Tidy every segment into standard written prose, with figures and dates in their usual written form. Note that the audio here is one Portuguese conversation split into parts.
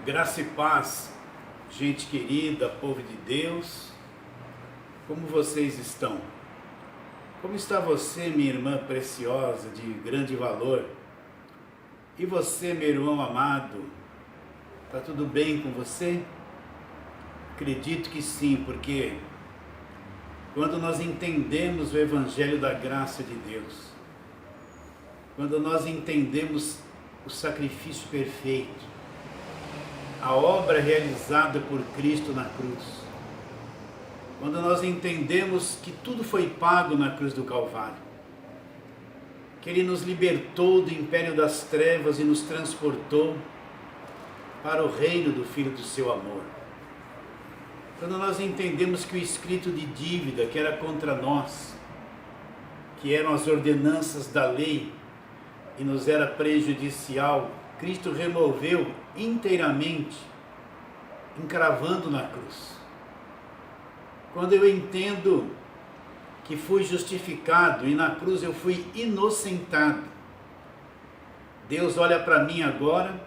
Graça e paz, gente querida, povo de Deus, como vocês estão? Como está você, minha irmã preciosa, de grande valor? E você, meu irmão amado, está tudo bem com você? Acredito que sim, porque quando nós entendemos o Evangelho da graça de Deus, quando nós entendemos o sacrifício perfeito, a obra realizada por Cristo na cruz, quando nós entendemos que tudo foi pago na cruz do Calvário, que Ele nos libertou do império das trevas e nos transportou para o reino do Filho do seu amor, quando nós entendemos que o escrito de dívida que era contra nós, que eram as ordenanças da lei e nos era prejudicial, Cristo removeu inteiramente, encravando na cruz. Quando eu entendo que fui justificado e na cruz eu fui inocentado, Deus olha para mim agora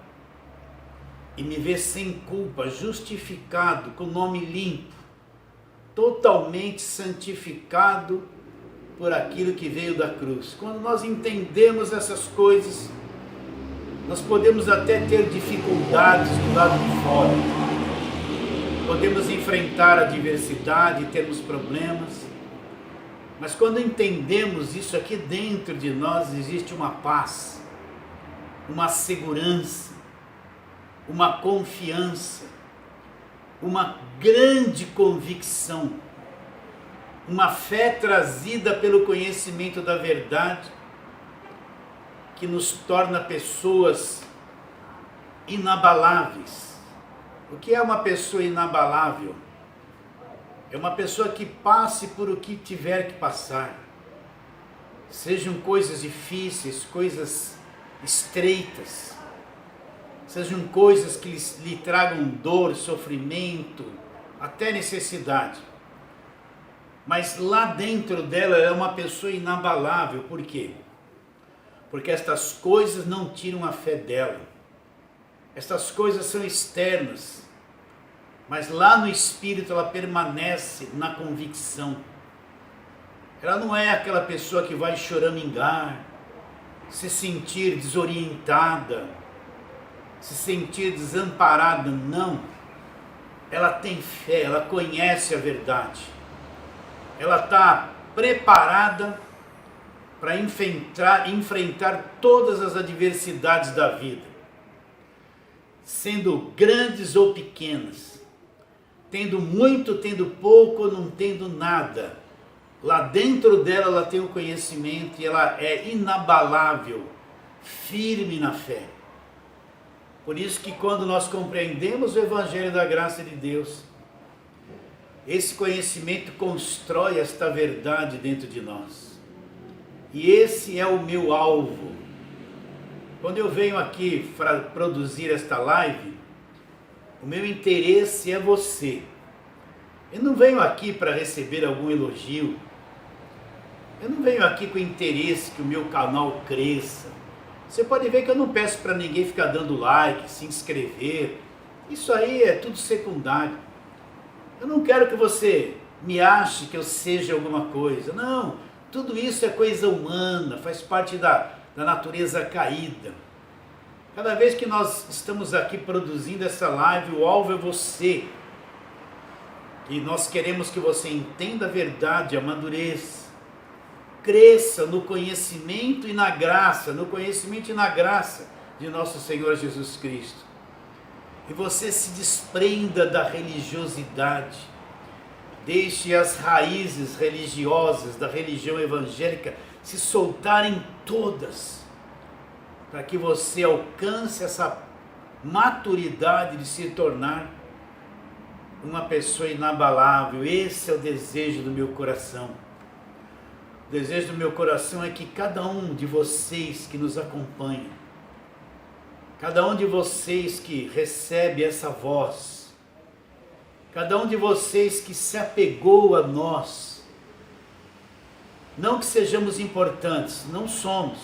e me vê sem culpa, justificado, com o nome limpo, totalmente santificado por aquilo que veio da cruz. Quando nós entendemos essas coisas, nós podemos até ter dificuldades do lado de fora, podemos enfrentar a adversidade, temos problemas, mas quando entendemos isso aqui dentro de nós, existe uma paz, uma segurança, uma confiança, uma grande convicção, uma fé trazida pelo conhecimento da verdade, que nos torna pessoas inabaláveis. O que é uma pessoa inabalável? É uma pessoa que passe por o que tiver que passar, sejam coisas difíceis, coisas estreitas, sejam coisas que lhe tragam dor, sofrimento, até necessidade. Mas lá dentro dela ela é uma pessoa inabalável. Por quê? Porque estas coisas não tiram a fé dela. Estas coisas são externas, mas lá no espírito ela permanece na convicção. Ela não é aquela pessoa que vai choramingar, se sentir desorientada, se sentir desamparada. Não. Ela tem fé, ela conhece a verdade. Ela está preparada para enfrentar todas as adversidades da vida, sendo grandes ou pequenas, tendo muito, tendo pouco, não tendo nada. Lá dentro dela ela tem o conhecimento e ela é inabalável, firme na fé. Por isso que quando nós compreendemos o Evangelho da graça de Deus, esse conhecimento constrói esta verdade dentro de nós. E esse é o meu alvo. Quando eu venho aqui para produzir esta live, o meu interesse é você. Eu não venho aqui para receber algum elogio. Eu não venho aqui com interesse que o meu canal cresça. Você pode ver que eu não peço para ninguém ficar dando like, se inscrever. Isso aí é tudo secundário. Eu não quero que você me ache que eu seja alguma coisa. Não. Tudo isso é coisa humana, faz parte da natureza caída. Cada vez que nós estamos aqui produzindo essa live, o alvo é você. E nós queremos que você entenda a verdade, amadureça, cresça no conhecimento e na graça, de nosso Senhor Jesus Cristo. E você se desprenda da religiosidade. Deixe as raízes religiosas da religião evangélica se soltarem todas, para que você alcance essa maturidade de se tornar uma pessoa inabalável. Esse é o desejo do meu coração. O desejo do meu coração é que cada um de vocês que nos acompanha, cada um de vocês que recebe essa voz, cada um de vocês que se apegou a nós, não que sejamos importantes, não somos,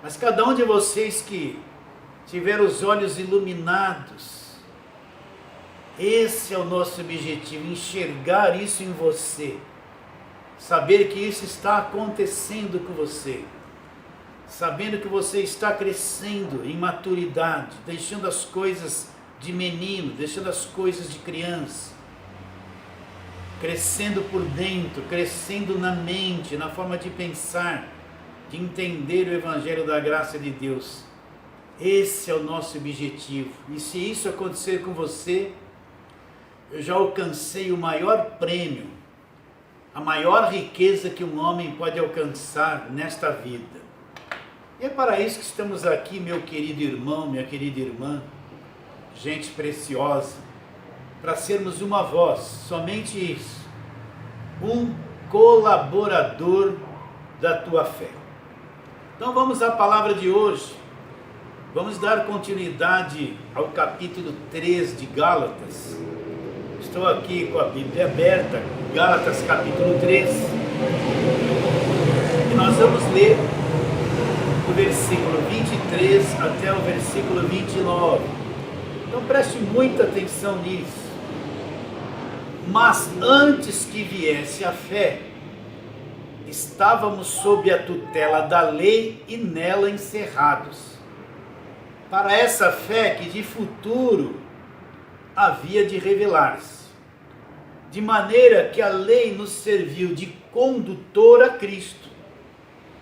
mas cada um de vocês que tiver os olhos iluminados. Esse é o nosso objetivo, enxergar isso em você, saber que isso está acontecendo com você, sabendo que você está crescendo em maturidade, deixando as coisas de menino, deixando as coisas de criança, crescendo por dentro, crescendo na mente, na forma de pensar, de entender o Evangelho da graça de Deus. Esse é o nosso objetivo. E se isso acontecer com você, eu já alcancei o maior prêmio, a maior riqueza que um homem pode alcançar nesta vida. E é para isso que estamos aqui, meu querido irmão, minha querida irmã, gente preciosa, para sermos uma voz, somente isso, um colaborador da tua fé. Então vamos à palavra de hoje, vamos dar continuidade ao capítulo 3 de Gálatas. Estou aqui com a Bíblia aberta, Gálatas capítulo 3, e nós vamos ler do versículo 23 até o versículo 29. Então preste muita atenção nisso. Mas antes que viesse a fé, estávamos sob a tutela da lei e nela encerrados, para essa fé que de futuro havia de revelar-se, de maneira que a lei nos serviu de condutor a Cristo,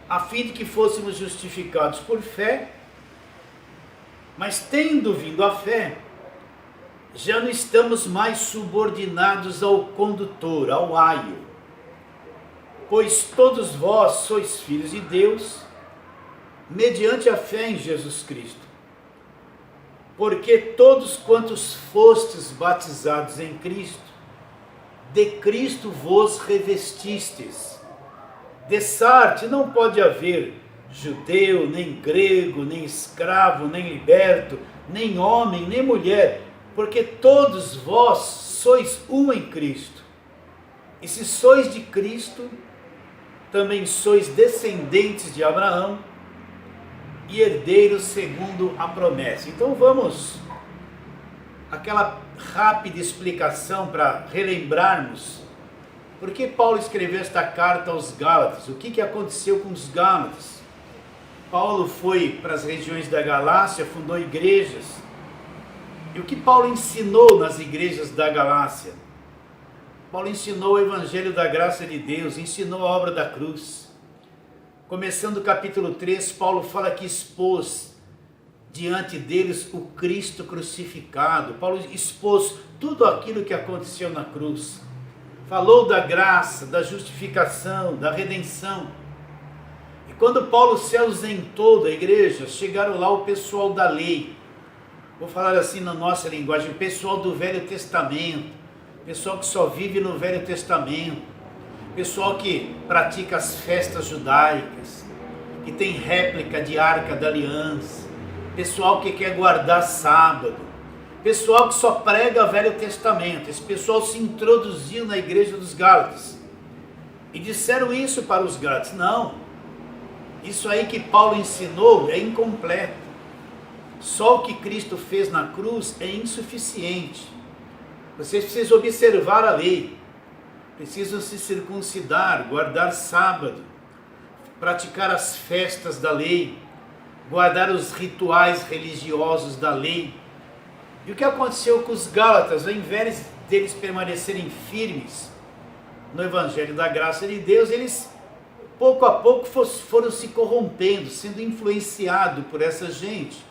a fim de que fôssemos justificados por fé. Mas tendo vindo a fé, já não estamos mais subordinados ao condutor, ao aio, pois todos vós sois filhos de Deus, mediante a fé em Jesus Cristo. Porque todos quantos fostes batizados em Cristo, de Cristo vos revestistes. Dessarte não pode haver judeu, nem grego, nem escravo, nem liberto, nem homem, nem mulher, porque todos vós sois um em Cristo. E se sois de Cristo, também sois descendentes de Abraão e herdeiros segundo a promessa. Então vamos aquela rápida explicação para relembrarmos por que Paulo escreveu esta carta aos Gálatas, o que aconteceu com os Gálatas. Paulo foi para as regiões da Galácia, fundou igrejas. E o que Paulo ensinou nas igrejas da Galácia? Paulo ensinou o Evangelho da graça de Deus, ensinou a obra da cruz. Começando o capítulo 3, Paulo fala que expôs diante deles o Cristo crucificado. Paulo expôs tudo aquilo que aconteceu na cruz. Falou da graça, da justificação, da redenção. E quando Paulo se ausentou da igreja, chegaram lá o pessoal da lei. Vou falar assim na nossa linguagem, o pessoal do Velho Testamento, pessoal que só vive no Velho Testamento, pessoal que pratica as festas judaicas, que tem réplica de Arca da Aliança, pessoal que quer guardar sábado, pessoal que só prega o Velho Testamento. Esse pessoal se introduziu na igreja dos Gálatas e disseram isso para os Gálatas: não, isso aí que Paulo ensinou é incompleto. Só o que Cristo fez na cruz é insuficiente. Vocês precisam observar a lei, precisam se circuncidar, guardar sábado, praticar as festas da lei, guardar os rituais religiosos da lei. E o que aconteceu com os Gálatas? Ao invés deles permanecerem firmes no Evangelho da graça de Deus, eles pouco a pouco foram se corrompendo, sendo influenciados por essa gente.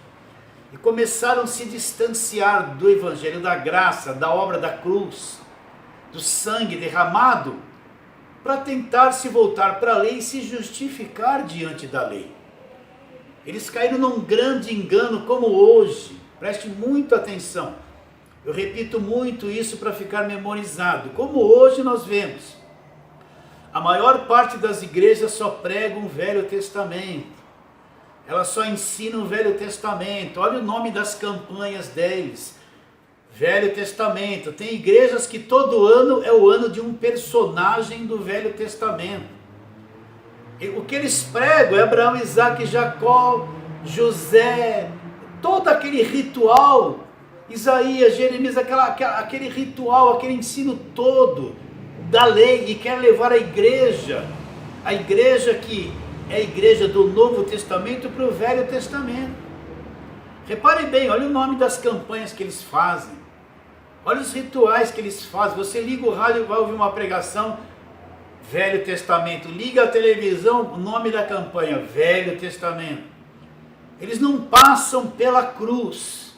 E começaram a se distanciar do Evangelho da graça, da obra da cruz, do sangue derramado, para tentar se voltar para a lei e se justificar diante da lei. Eles caíram num grande engano como hoje. Preste muita atenção. Eu repito muito isso para ficar memorizado. Como hoje nós vemos, a maior parte das igrejas só pregam o Velho Testamento. Elas só ensinam o Velho Testamento. Olha o nome das campanhas deles: Velho Testamento. Tem igrejas que todo ano é o ano de um personagem do Velho Testamento. E o que eles pregam é Abraão, Isaac, Jacó, José, todo aquele ritual, Isaías, Jeremias, aquele ritual, aquele ensino todo da lei, e quer levar a igreja que é a igreja do Novo Testamento para o Velho Testamento. Repare bem, olha o nome das campanhas que eles fazem, olha os rituais que eles fazem. Você liga o rádio e vai ouvir uma pregação, Velho Testamento. Liga a televisão, o nome da campanha, Velho Testamento. Eles não passam pela cruz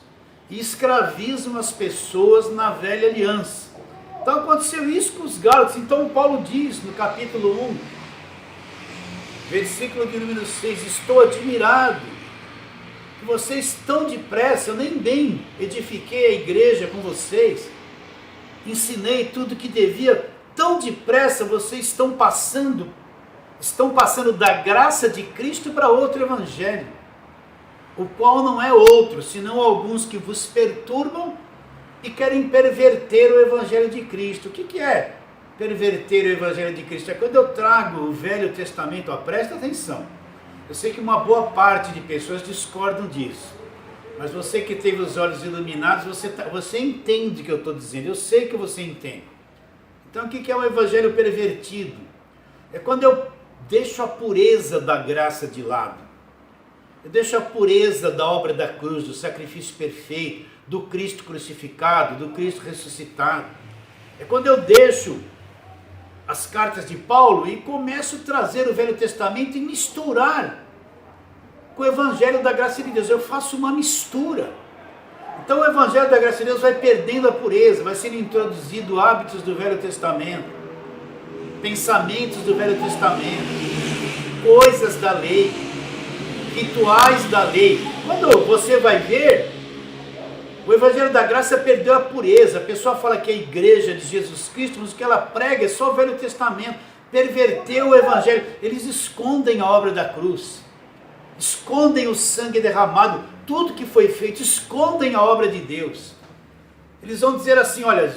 e escravizam as pessoas na velha aliança. Então aconteceu isso com os Gálatas. Então Paulo diz no capítulo 1, versículo de número 6, estou admirado que vocês tão depressa, eu nem bem edifiquei a igreja com vocês, ensinei tudo que devia, tão depressa vocês estão passando da graça de Cristo para outro evangelho, o qual não é outro, senão alguns que vos perturbam e querem perverter o evangelho de Cristo. O que é perverter o evangelho de Cristo? É quando eu trago o Velho Testamento, presta atenção, eu sei que uma boa parte de pessoas discordam disso, mas você que teve os olhos iluminados, você entende o que eu estou dizendo, eu sei que você entende. Então o que é um evangelho pervertido? É quando eu deixo a pureza da graça de lado, eu deixo a pureza da obra da cruz, do sacrifício perfeito, do Cristo crucificado, do Cristo ressuscitado. É quando eu deixo as cartas de Paulo e começo a trazer o Velho Testamento e misturar com o Evangelho da graça de Deus. Eu faço uma mistura. Então o Evangelho da graça de Deus vai perdendo a pureza, vai sendo introduzido hábitos do Velho Testamento, pensamentos do Velho Testamento, coisas da lei, rituais da lei. Quando você vai ver, o Evangelho da Graça perdeu a pureza. A pessoa fala que é a igreja de Jesus Cristo, mas o que ela prega é só o Velho Testamento. Perverteu o Evangelho. Eles escondem a obra da cruz, escondem o sangue derramado, tudo que foi feito, escondem a obra de Deus. Eles vão dizer assim, olha,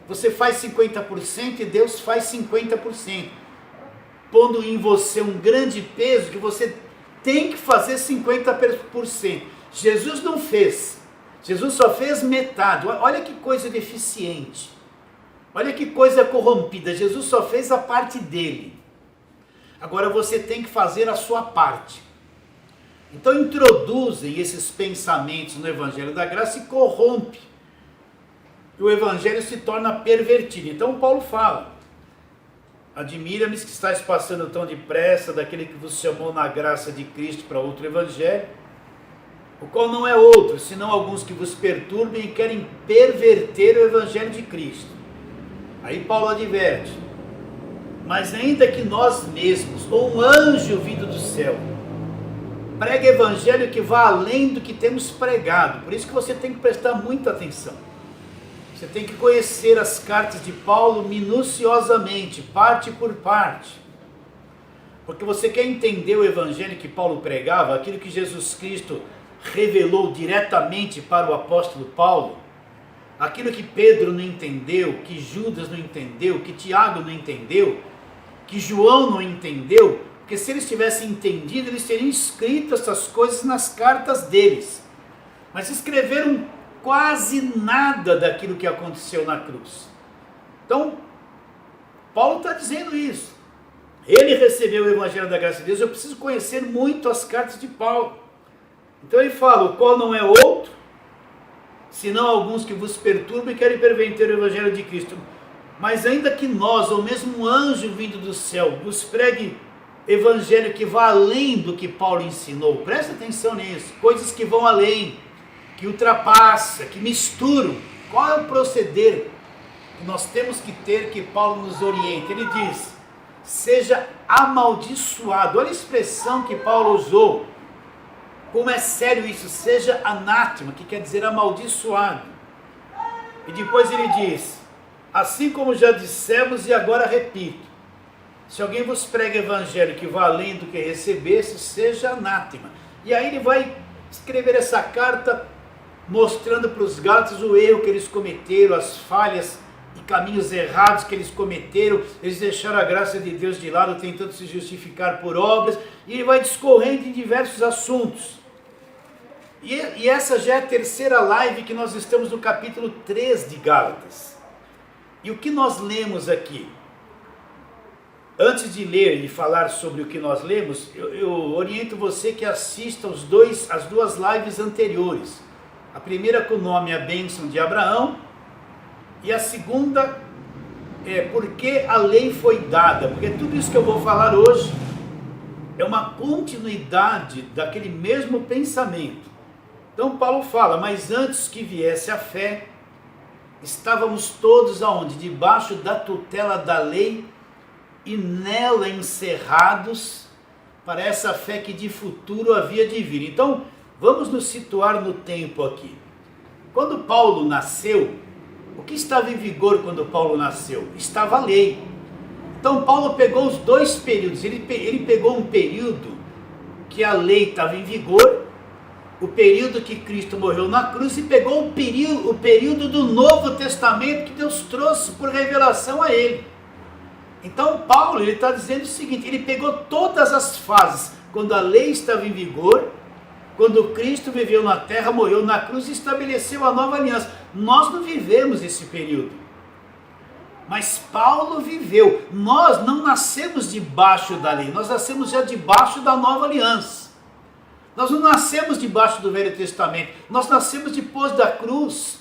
você faz 50% e Deus faz 50%, pondo em você um grande peso que você tem que fazer 50%. Jesus não fez. Jesus só fez metade. Olha que coisa deficiente. Olha que coisa corrompida. Jesus só fez a parte dele. Agora você tem que fazer a sua parte. Então introduzem esses pensamentos no Evangelho da Graça e corrompe. E o Evangelho se torna pervertido. Então Paulo fala, admira-me que estáis passando tão depressa daquele que vos chamou na graça de Cristo para outro Evangelho, o qual não é outro, senão alguns que vos perturbem e querem perverter o Evangelho de Cristo. Aí Paulo adverte, mas ainda que nós mesmos, ou um anjo vindo do céu, pregue Evangelho que vá além do que temos pregado. Por isso que você tem que prestar muita atenção. Você tem que conhecer as cartas de Paulo minuciosamente, parte por parte. Porque você quer entender o Evangelho que Paulo pregava, aquilo que Jesus Cristo revelou diretamente para o apóstolo Paulo, aquilo que Pedro não entendeu, que Judas não entendeu, que Tiago não entendeu, que João não entendeu, porque se eles tivessem entendido, eles teriam escrito essas coisas nas cartas deles, mas escreveram quase nada daquilo que aconteceu na cruz. Então, Paulo está dizendo isso, ele recebeu o Evangelho da graça de Deus, eu preciso conhecer muito as cartas de Paulo. Então ele fala, o qual não é outro, senão alguns que vos perturbam e querem perverter o Evangelho de Cristo. Mas ainda que nós, ou mesmo um anjo vindo do céu, vos pregue Evangelho que vá além do que Paulo ensinou, presta atenção nisso, coisas que vão além, que ultrapassa, que misturam. Qual é o proceder que nós temos que ter, que Paulo nos orienta? Ele diz, seja amaldiçoado. Olha a expressão que Paulo usou. Como é sério isso, seja anátema, que quer dizer amaldiçoado. E depois ele diz, assim como já dissemos e agora repito, se alguém vos prega evangelho que vá além do que recebesse, seja anátema. E aí ele vai escrever essa carta mostrando para os Gálatas o erro que eles cometeram, as falhas e caminhos errados que eles cometeram. Eles deixaram a graça de Deus de lado, tentando se justificar por obras, e ele vai discorrendo em diversos assuntos. E essa já é a terceira live que nós estamos no capítulo 3 de Gálatas. E o que nós lemos aqui? Antes de ler e falar sobre o que nós lemos, eu oriento você que assista as duas lives anteriores. A primeira com o nome A Bênção de Abraão, e a segunda é Porque a Lei Foi Dada. Porque tudo isso que eu vou falar hoje é uma continuidade daquele mesmo pensamento. Então Paulo fala, mas antes que viesse a fé, estávamos todos aonde? Debaixo da tutela da lei e nela encerrados para essa fé que de futuro havia de vir. Então, vamos nos situar no tempo aqui. Quando Paulo nasceu, o que estava em vigor quando Paulo nasceu? Estava a lei. Então Paulo pegou os dois períodos, ele pegou um período que a lei estava em vigor, o período que Cristo morreu na cruz, e pegou o período do Novo Testamento que Deus trouxe por revelação a ele. Então Paulo está dizendo o seguinte, ele pegou todas as fases, quando a lei estava em vigor, quando Cristo viveu na terra, morreu na cruz e estabeleceu a nova aliança. Nós não vivemos esse período, mas Paulo viveu. Nós não nascemos debaixo da lei, nós nascemos já debaixo da nova aliança. Nós não nascemos debaixo do Velho Testamento, nós nascemos depois da cruz,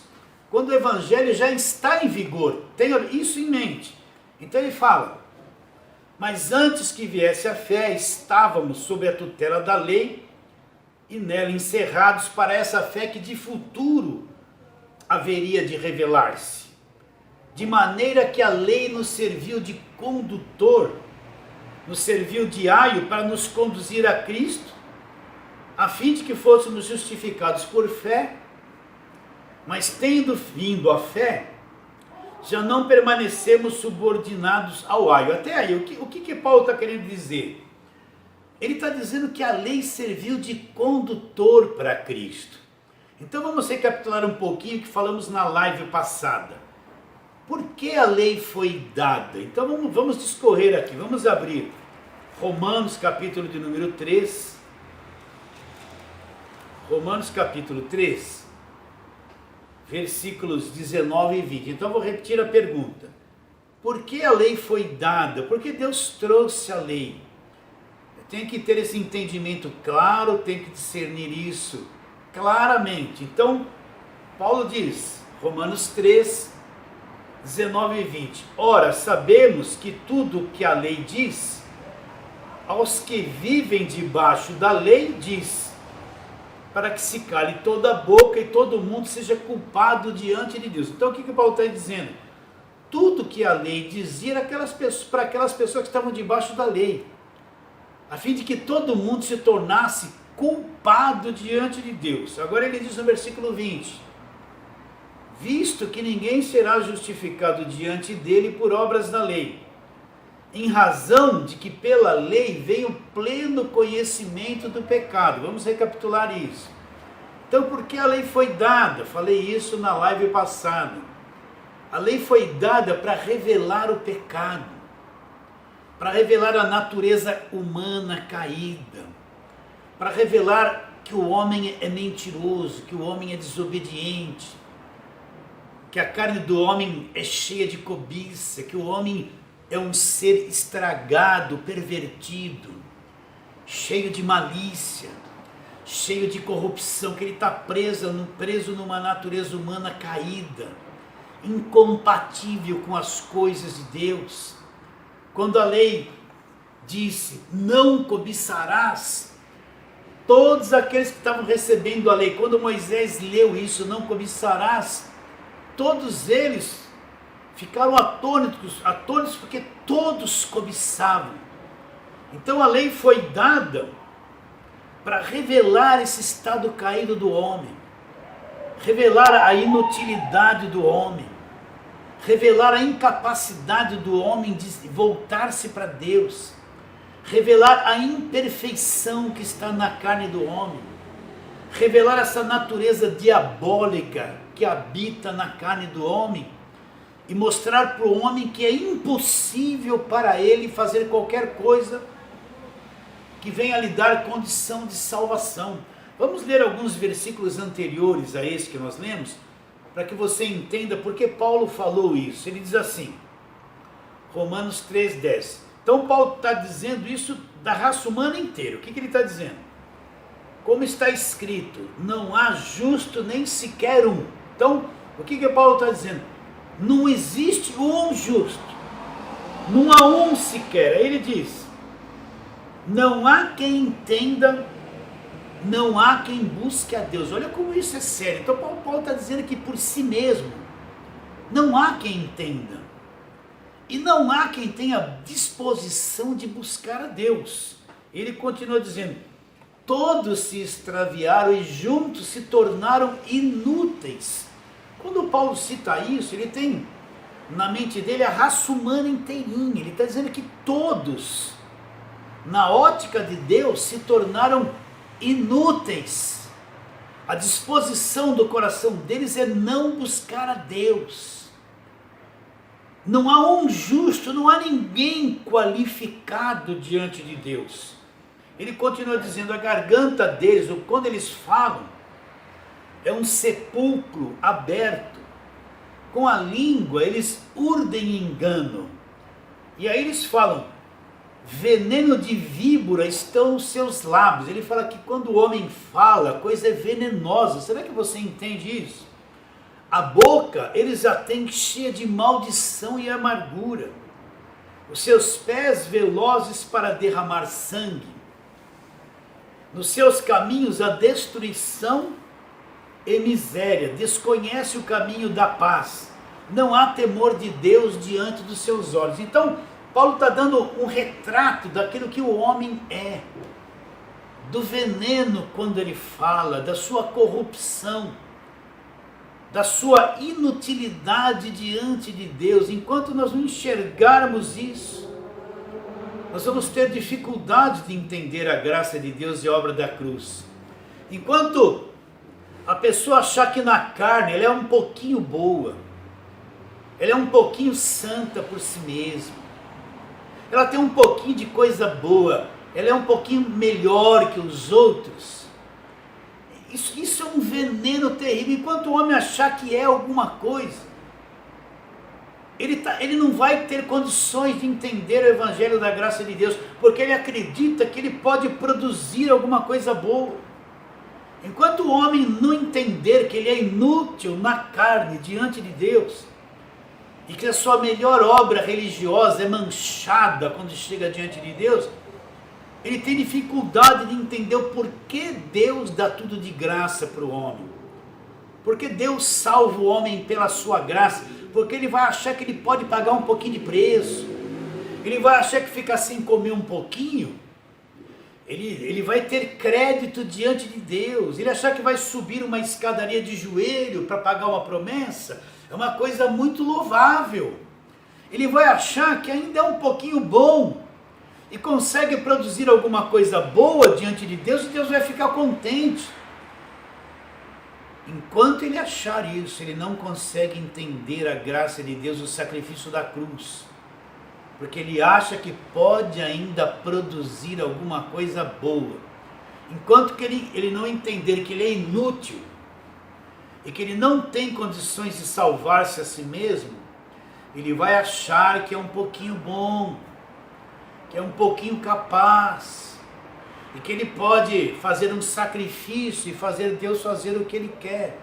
quando o Evangelho já está em vigor. Tenha isso em mente. Então ele fala, mas antes que viesse a fé, estávamos sob a tutela da lei e nela encerrados para essa fé que de futuro haveria de revelar-se. De maneira que a lei nos serviu de condutor, nos serviu de aio para nos conduzir a Cristo, a fim de que fôssemos justificados por fé, mas tendo vindo a fé, já não permanecemos subordinados ao aio. Até aí, o que Paulo está querendo dizer? Ele está dizendo que a lei serviu de condutor para Cristo. Então vamos recapitular um pouquinho o que falamos na live passada. Por que a lei foi dada? Então vamos discorrer aqui, vamos abrir Romanos capítulo de número 3. Romanos capítulo 3, versículos 19 e 20. Então vou repetir a pergunta. Por que a lei foi dada? Porque Deus trouxe a lei. Tem que ter esse entendimento claro, tem que discernir isso claramente. Então, Paulo diz, Romanos 3, 19 e 20. Ora, sabemos que tudo o que a lei diz, aos que vivem debaixo da lei, diz, para que se cale toda a boca e todo mundo seja culpado diante de Deus. Então, o que Paulo está dizendo? Tudo que a lei dizia era para aquelas pessoas que estavam debaixo da lei, a fim de que todo mundo se tornasse culpado diante de Deus. Agora ele diz no versículo 20, visto que ninguém será justificado diante dele por obras da lei, em razão de que pela lei veio pleno conhecimento do pecado. Vamos recapitular isso. Então, por que a lei foi dada? Falei isso na live passada. A lei foi dada para revelar o pecado, para revelar a natureza humana caída, para revelar que o homem é mentiroso, que o homem é desobediente, que a carne do homem é cheia de cobiça, que o homem é um ser estragado, pervertido, cheio de malícia, cheio de corrupção, que ele está preso numa natureza humana caída, incompatível com as coisas de Deus. Quando a lei disse, não cobiçarás, todos aqueles que estavam recebendo a lei, quando Moisés leu isso, não cobiçarás, todos eles ficaram atônitos porque todos cobiçavam. Então a lei foi dada para revelar esse estado caído do homem, revelar a inutilidade do homem, revelar a incapacidade do homem de voltar-se para Deus, revelar a imperfeição que está na carne do homem, revelar essa natureza diabólica que habita na carne do homem e mostrar para o homem que é impossível para ele fazer qualquer coisa que venha lhe dar condição de salvação, Vamos ler alguns versículos anteriores a esse que nós lemos, para que você entenda por que Paulo falou isso. Ele diz assim, Romanos 3,10. Então Paulo está dizendo isso da raça humana inteira. O que ele está dizendo? Como está escrito, não há justo nem sequer um. Então, o que Paulo está dizendo? Não existe um justo. Não há um sequer. Aí ele diz, não há quem entenda, não há quem busque a Deus. Olha como isso é sério. Então Paulo está dizendo que por si mesmo, não há quem entenda. E não há quem tenha disposição de buscar a Deus. Ele continua dizendo, todos se extraviaram e juntos se tornaram inúteis. Quando Paulo cita isso, ele tem na mente dele a raça humana inteirinha. Ele está dizendo que todos, na ótica de Deus, se tornaram inúteis. A disposição do coração deles é não buscar a Deus. Não há um justo, não há ninguém qualificado diante de Deus. Ele continua dizendo, a garganta deles, quando eles falam, é um sepulcro aberto. Com a língua eles urdem engano. E aí eles falam, veneno de víbora estão os seus lábios. Ele fala que quando o homem fala, a coisa é venenosa. Será que você entende isso? A boca eles a têm cheia de maldição e amargura. Os seus pés velozes para derramar sangue. Nos seus caminhos a destruição e miséria. Desconhece o caminho da paz. Não há temor de Deus diante dos seus olhos. Então, Paulo está dando um retrato daquilo que o homem é. Do veneno quando ele fala, da sua corrupção, da sua inutilidade diante de Deus. Enquanto nós não enxergarmos isso, nós vamos ter dificuldade de entender a graça de Deus e a obra da cruz. Enquanto a pessoa achar que na carne ela é um pouquinho boa, ela é um pouquinho santa por si mesma, ela tem um pouquinho de coisa boa, ela é um pouquinho melhor que os outros, isso é um veneno terrível. Enquanto o homem achar que é alguma coisa, ele não vai ter condições de entender o evangelho da graça de Deus, porque ele acredita que ele pode produzir alguma coisa boa. Enquanto o homem não entender que ele é inútil na carne diante de Deus, e que a sua melhor obra religiosa é manchada quando chega diante de Deus, ele tem dificuldade de entender o porquê Deus dá tudo de graça para o homem. Porque Deus salva o homem pela sua graça, porque ele vai achar que ele pode pagar um pouquinho de preço, ele vai achar que ficar sem comer um pouquinho, ele vai ter crédito diante de Deus, ele achar que vai subir uma escadaria de joelho para pagar uma promessa, é uma coisa muito louvável. Ele vai achar que ainda é um pouquinho bom, e consegue produzir alguma coisa boa diante de Deus, e Deus vai ficar contente. Enquanto ele achar isso, ele não consegue entender a graça de Deus, o sacrifício da cruz, porque ele acha que pode ainda produzir alguma coisa boa. Enquanto que ele não entender que ele é inútil, e que ele não tem condições de salvar-se a si mesmo, ele vai achar que é um pouquinho bom, que é um pouquinho capaz, e que ele pode fazer um sacrifício e fazer Deus fazer o que ele quer,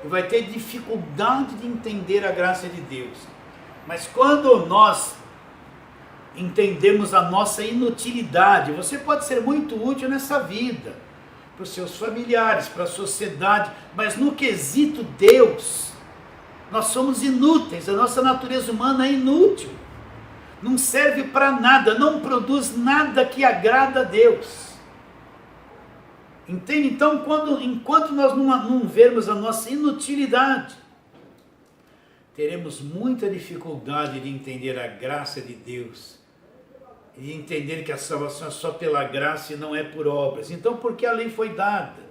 e vai ter dificuldade de entender a graça de Deus. Mas quando nós entendemos a nossa inutilidade, você pode ser muito útil nessa vida, para os seus familiares, para a sociedade, mas no quesito Deus, nós somos inúteis, a nossa natureza humana é inútil. Não serve para nada, não produz nada que agrada a Deus. Entende? Então, enquanto nós não vermos a nossa inutilidade, teremos muita dificuldade de entender a graça de Deus, e entender que a salvação é só pela graça e não é por obras. Então, por que a lei foi dada?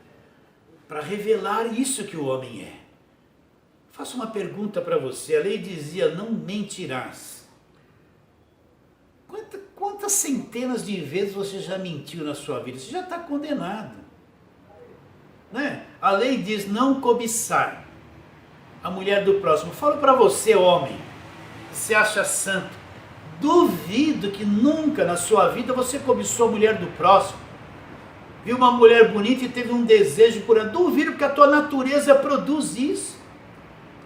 Para revelar isso que o homem é. Faço uma pergunta para você, a lei dizia, não mentirás. Quantas centenas de vezes você já mentiu na sua vida? Você já está condenado. né? A lei diz não cobiçar a mulher do próximo. Falo para você, homem, que se acha santo, duvido que nunca na sua vida você cobiçou a mulher do próximo. Viu uma mulher bonita e teve um desejo por ela. Duvido, porque a tua natureza produz isso.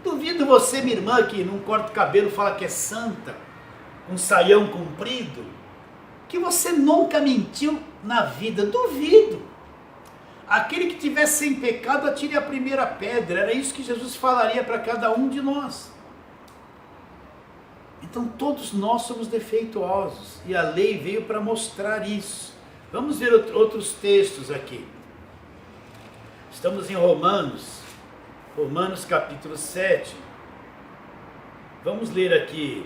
Duvido você, minha irmã, que não corta o cabelo, fala que é santa, um saião comprido, que você nunca mentiu na vida. Duvido. Aquele que tiver sem pecado, atire a primeira pedra. Era isso que Jesus falaria para cada um de nós. Então todos nós somos defeituosos e a lei veio para mostrar isso. Vamos ver outros textos aqui. Estamos em Romanos capítulo 7. Vamos ler aqui,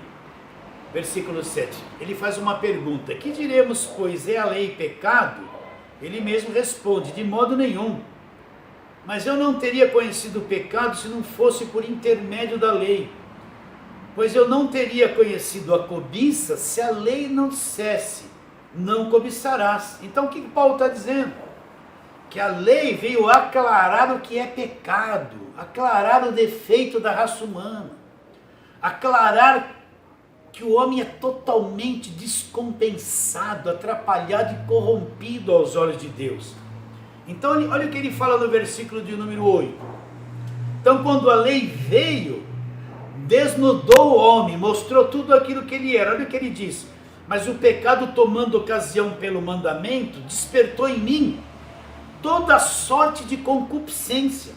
versículo 7. Ele faz uma pergunta: que diremos, pois, é a lei pecado? Ele mesmo responde: de modo nenhum. Mas eu não teria conhecido o pecado se não fosse por intermédio da lei. Pois eu não teria conhecido a cobiça se a lei não dissesse, não cobiçarás. Então o que Paulo está dizendo? Que a lei veio aclarar o que é pecado, aclarar o defeito da raça humana, aclarar que o homem é totalmente descompensado, atrapalhado e corrompido aos olhos de Deus. Então olha o que ele fala no versículo de número 8. Então quando a lei veio, desnudou o homem, mostrou tudo aquilo que ele era. Olha o que ele diz: mas o pecado, tomando ocasião pelo mandamento, despertou em mim toda sorte de concupiscência,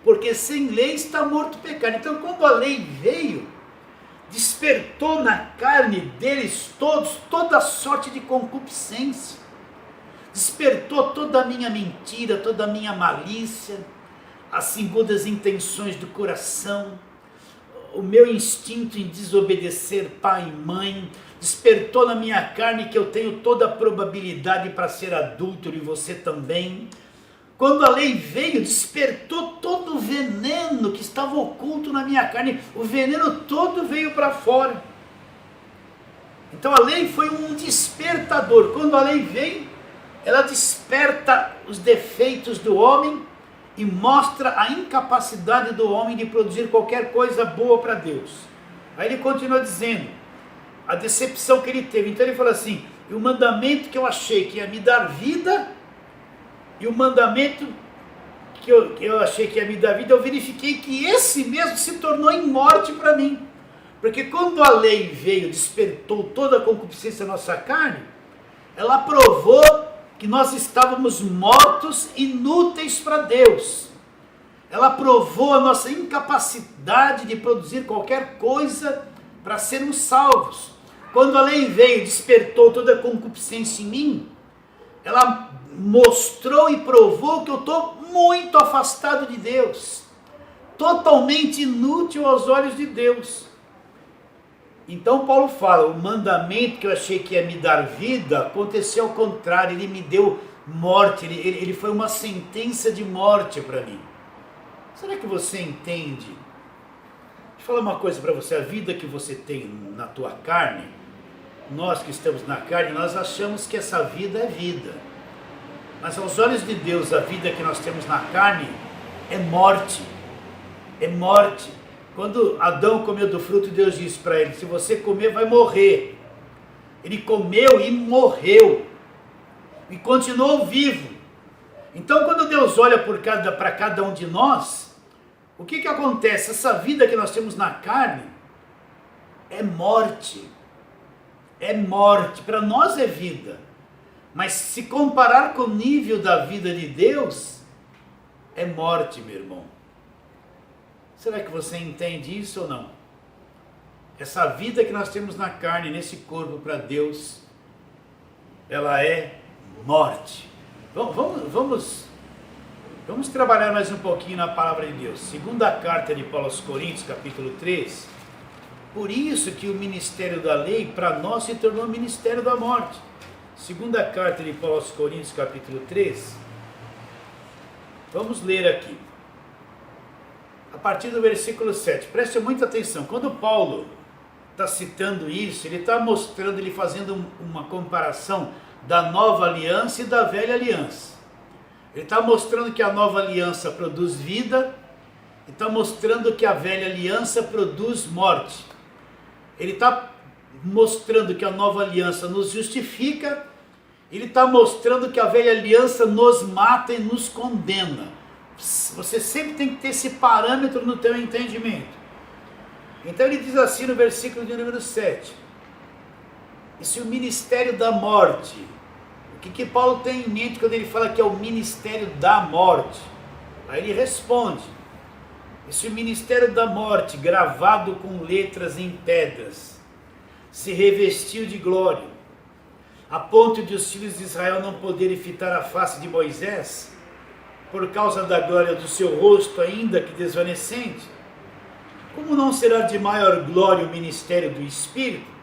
porque sem lei está morto o pecado. Então quando a lei veio, despertou na carne deles todos toda sorte de concupiscência, despertou toda a minha mentira, toda a minha malícia, as segundas intenções do coração, o meu instinto em desobedecer pai e mãe, despertou na minha carne que eu tenho toda a probabilidade para ser adúltero e você também. Quando a lei veio, despertou todo o veneno que estava oculto na minha carne, o veneno todo veio para fora. Então a lei foi um despertador. Quando a lei vem, ela desperta os defeitos do homem e mostra a incapacidade do homem de produzir qualquer coisa boa para Deus. Aí ele continua dizendo a decepção que ele teve. Então ele fala assim: e o mandamento que eu achei que ia me dar vida, e o mandamento que eu achei que ia me dar vida, eu verifiquei que esse mesmo se tornou em morte para mim. Porque quando a lei veio, despertou toda a concupiscência da nossa carne, ela provou que nós estávamos mortos, inúteis para Deus. Ela provou a nossa incapacidade de produzir qualquer coisa para sermos salvos. Quando a lei veio, despertou toda a concupiscência em mim, ela mostrou e provou que eu estou muito afastado de Deus, totalmente inútil aos olhos de Deus. Então Paulo fala: o mandamento que eu achei que ia me dar vida, aconteceu ao contrário, ele me deu morte, ele foi uma sentença de morte para mim. Será que você entende? Deixa eu falar uma coisa para você: a vida que você tem na tua carne, nós que estamos na carne, nós achamos que essa vida é vida. Mas aos olhos de Deus, a vida que nós temos na carne é morte. É morte. Quando Adão comeu do fruto, Deus disse para ele: se você comer, vai morrer. Ele comeu e morreu. E continuou vivo. Então quando Deus olha para cada um de nós, o que acontece? Essa vida que nós temos na carne é morte. É morte. Para nós é vida. Mas se comparar com o nível da vida de Deus, é morte, meu irmão. Será que você entende isso ou não? Essa vida que nós temos na carne, nesse corpo para Deus, ela é morte. Vamos trabalhar mais um pouquinho na palavra de Deus. Segunda carta de Paulo aos Coríntios, capítulo 3. Por isso que o ministério da lei para nós se tornou o ministério da morte. Segunda carta de Paulo aos Coríntios, capítulo 3. Vamos ler aqui. A partir do versículo 7. Preste muita atenção. Quando Paulo está citando isso, ele está mostrando, ele fazendo uma comparação da nova aliança e da velha aliança. Ele está mostrando que a nova aliança produz vida, e está mostrando que a velha aliança produz morte. Ele está mostrando que a nova aliança nos justifica, ele está mostrando que a velha aliança nos mata e nos condena. Você sempre tem que ter esse parâmetro no teu entendimento. Então ele diz assim no versículo de número 7. E se o ministério da morte, o que Paulo tem em mente quando ele fala que é o ministério da morte? Aí ele responde: e se o ministério da morte, gravado com letras em pedras, se revestiu de glória, a ponto de os filhos de Israel não poderem fitar a face de Moisés, por causa da glória do seu rosto, ainda que desvanecente, como não será de maior glória o ministério do Espírito?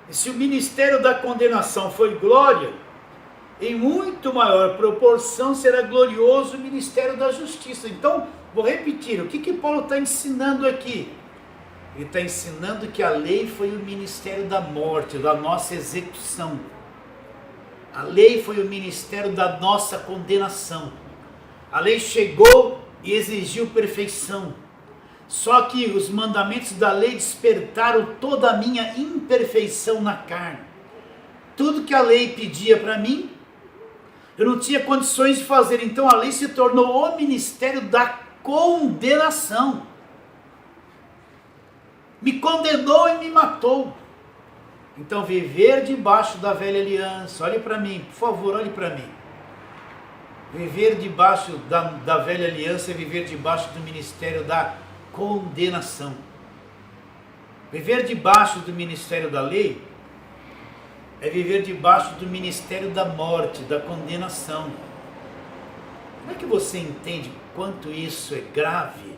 E se o ministério da condenação foi glória, em muito maior proporção será glorioso o ministério da justiça. Então, vou repetir, o que Paulo está ensinando aqui? Ele está ensinando que a lei foi o ministério da morte, da nossa execução. A lei foi o ministério da nossa condenação. A lei chegou e exigiu perfeição. Só que os mandamentos da lei despertaram toda a minha imperfeição na carne. Tudo que a lei pedia para mim, eu não tinha condições de fazer. Então a lei se tornou o ministério da condenação. Me condenou e me matou. Então viver debaixo da velha aliança, olhe para mim, por favor, olhe para mim. Viver debaixo da velha aliança é viver debaixo do ministério da condenação. Viver debaixo do ministério da lei é viver debaixo do ministério da morte, da condenação. Será que você entende quanto isso é grave?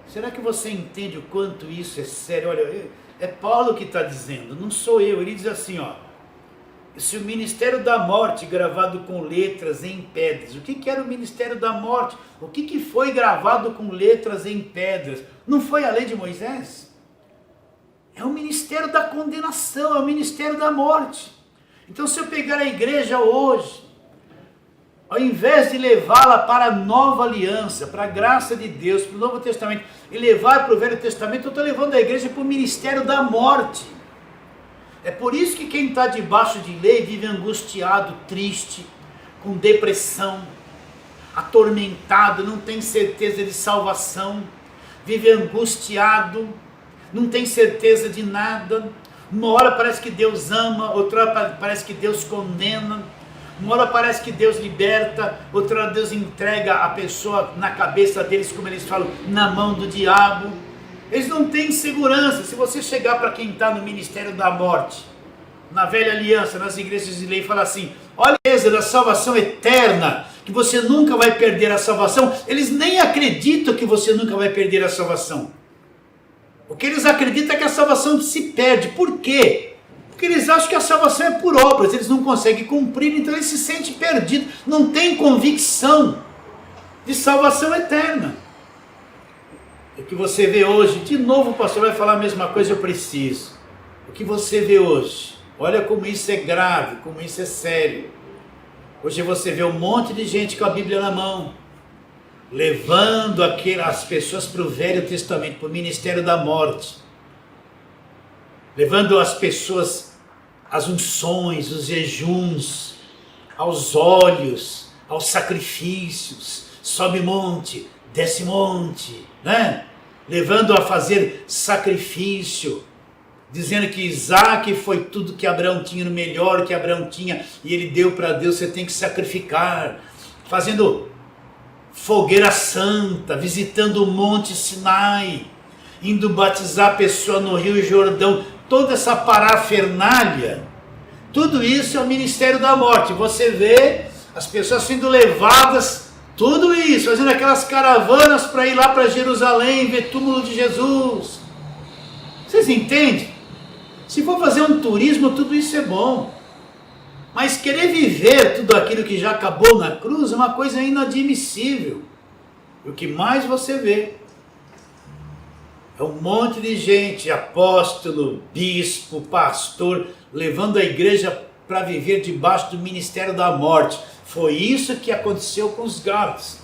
Será que você entende o quanto isso é sério? Olha, é Paulo que está dizendo, não sou eu. Ele diz assim, ó: se o ministério da morte gravado com letras em pedras, o que era o ministério da morte? O que foi gravado com letras em pedras? Não foi a lei de Moisés? É o ministério da condenação, é o ministério da morte. Então se eu pegar a igreja hoje, ao invés de levá-la para a nova aliança, para a graça de Deus, para o Novo Testamento, e levar para o Velho Testamento, eu estou levando a igreja para o ministério da morte. É por isso que quem está debaixo de lei vive angustiado, triste, com depressão, atormentado, não tem certeza de salvação, vive angustiado, não tem certeza de nada. Uma hora parece que Deus ama, outra hora parece que Deus condena, uma hora parece que Deus liberta, outra hora Deus entrega a pessoa na cabeça deles, como eles falam, na mão do diabo. Eles não têm segurança. Se você chegar para quem está no ministério da morte, na velha aliança, nas igrejas de lei, e falar assim: olha a beleza da salvação eterna, que você nunca vai perder a salvação, eles nem acreditam que você nunca vai perder a salvação. O que eles acreditam é que a salvação se perde. Por quê? Porque eles acham que a salvação é por obras, eles não conseguem cumprir, então eles se sentem perdidos, não têm convicção de salvação eterna. O que você vê hoje, de novo o pastor vai falar a mesma coisa, eu preciso. O que você vê hoje, olha como isso é grave, como isso é sério. Hoje você vê um monte de gente com a Bíblia na mão, levando as pessoas para o Velho Testamento, para o ministério da morte, levando as pessoas às unções, os jejuns, aos óleos, aos sacrifícios, sobe monte, desce monte, né? Levando a fazer sacrifício, dizendo que Isaac foi tudo que Abraão tinha, no melhor que Abraão tinha, e ele deu para Deus, você tem que sacrificar, fazendo fogueira santa, visitando o Monte Sinai, indo batizar a pessoa no Rio Jordão, toda essa parafernália, tudo isso é o ministério da morte. Você vê as pessoas sendo levadas, tudo isso, fazendo aquelas caravanas para ir lá para Jerusalém, ver túmulo de Jesus. Vocês entendem? Se for fazer um turismo, tudo isso é bom. Mas querer viver tudo aquilo que já acabou na cruz é uma coisa inadmissível. E o que mais você vê é um monte de gente, apóstolo, bispo, pastor, levando a igreja para viver debaixo do ministério da morte. Foi isso que aconteceu com os Gálatas.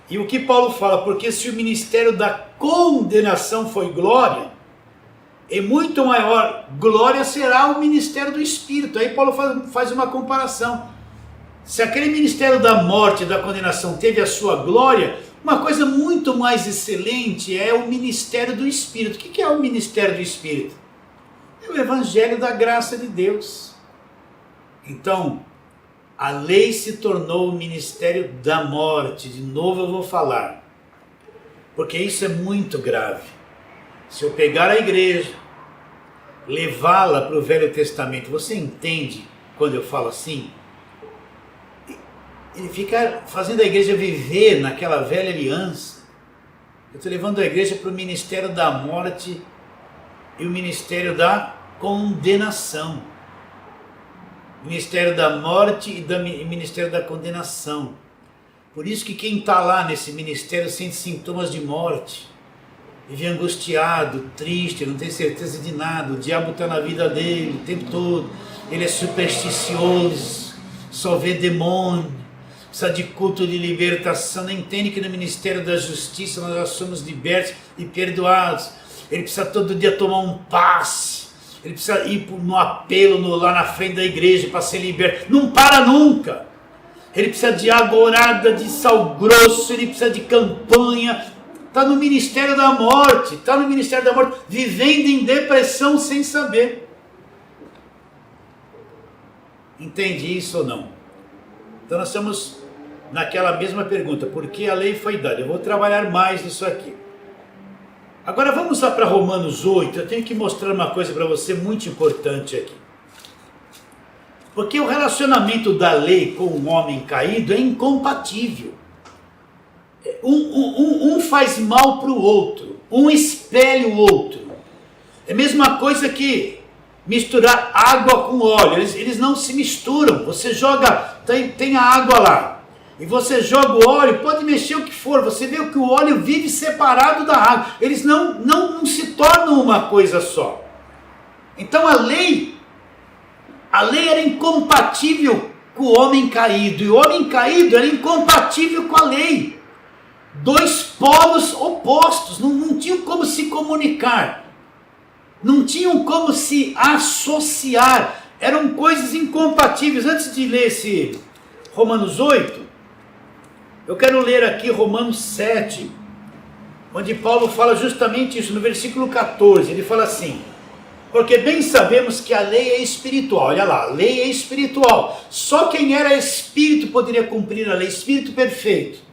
E o que Paulo fala? Porque se o ministério da condenação foi glória, e muito maior glória será o ministério do Espírito. Aí Paulo faz uma comparação. Se aquele ministério da morte e da condenação teve a sua glória, uma coisa muito mais excelente é o ministério do Espírito. O que é o ministério do Espírito? É o evangelho da graça de Deus. Então, a lei se tornou o ministério da morte. De novo eu vou falar, porque isso é muito grave. Se eu pegar a igreja, levá-la para o Velho Testamento, você entende quando eu falo assim? Ele fica fazendo a igreja viver naquela velha aliança. Eu estou levando a igreja para o ministério da morte e o ministério da condenação. Ministério da morte e ministério da condenação. Por isso que quem está lá nesse ministério sente sintomas de morte. Vive angustiado, triste, não tem certeza de nada. O diabo está na vida dele o tempo todo. Ele é supersticioso, só vê demônio, precisa de culto de libertação. Não entende que no ministério da justiça nós já somos libertos e perdoados. Ele precisa todo dia tomar um passe. Ele precisa ir no apelo lá na frente da igreja para ser liberto. Não para nunca. Ele precisa de agorada, de sal grosso, ele precisa de campanha. Está no ministério da morte, vivendo em depressão sem saber. Entende isso ou não? Então nós estamos naquela mesma pergunta, por que a lei foi dada? Eu vou trabalhar mais nisso aqui. Agora vamos lá para Romanos 8, eu tenho que mostrar uma coisa para você muito importante aqui. Porque o relacionamento da lei com o homem caído é incompatível. Um faz mal para o outro, um espelha o outro. É a mesma coisa que misturar água com óleo, eles não se misturam. Você joga, tem a água lá, e você joga o óleo, pode mexer o que for, você vê que o óleo vive separado da água, eles não se tornam uma coisa só. Então a lei era incompatível com o homem caído, e o homem caído era incompatível com a lei. Dois polos opostos, não tinham como se comunicar, não tinham como se associar, eram coisas incompatíveis. Antes de ler esse Romanos 8, eu quero ler aqui Romanos 7, onde Paulo fala justamente isso, no versículo 14, ele fala assim: porque bem sabemos que a lei é espiritual. Olha lá, a lei é espiritual, só quem era espírito poderia cumprir a lei, espírito perfeito.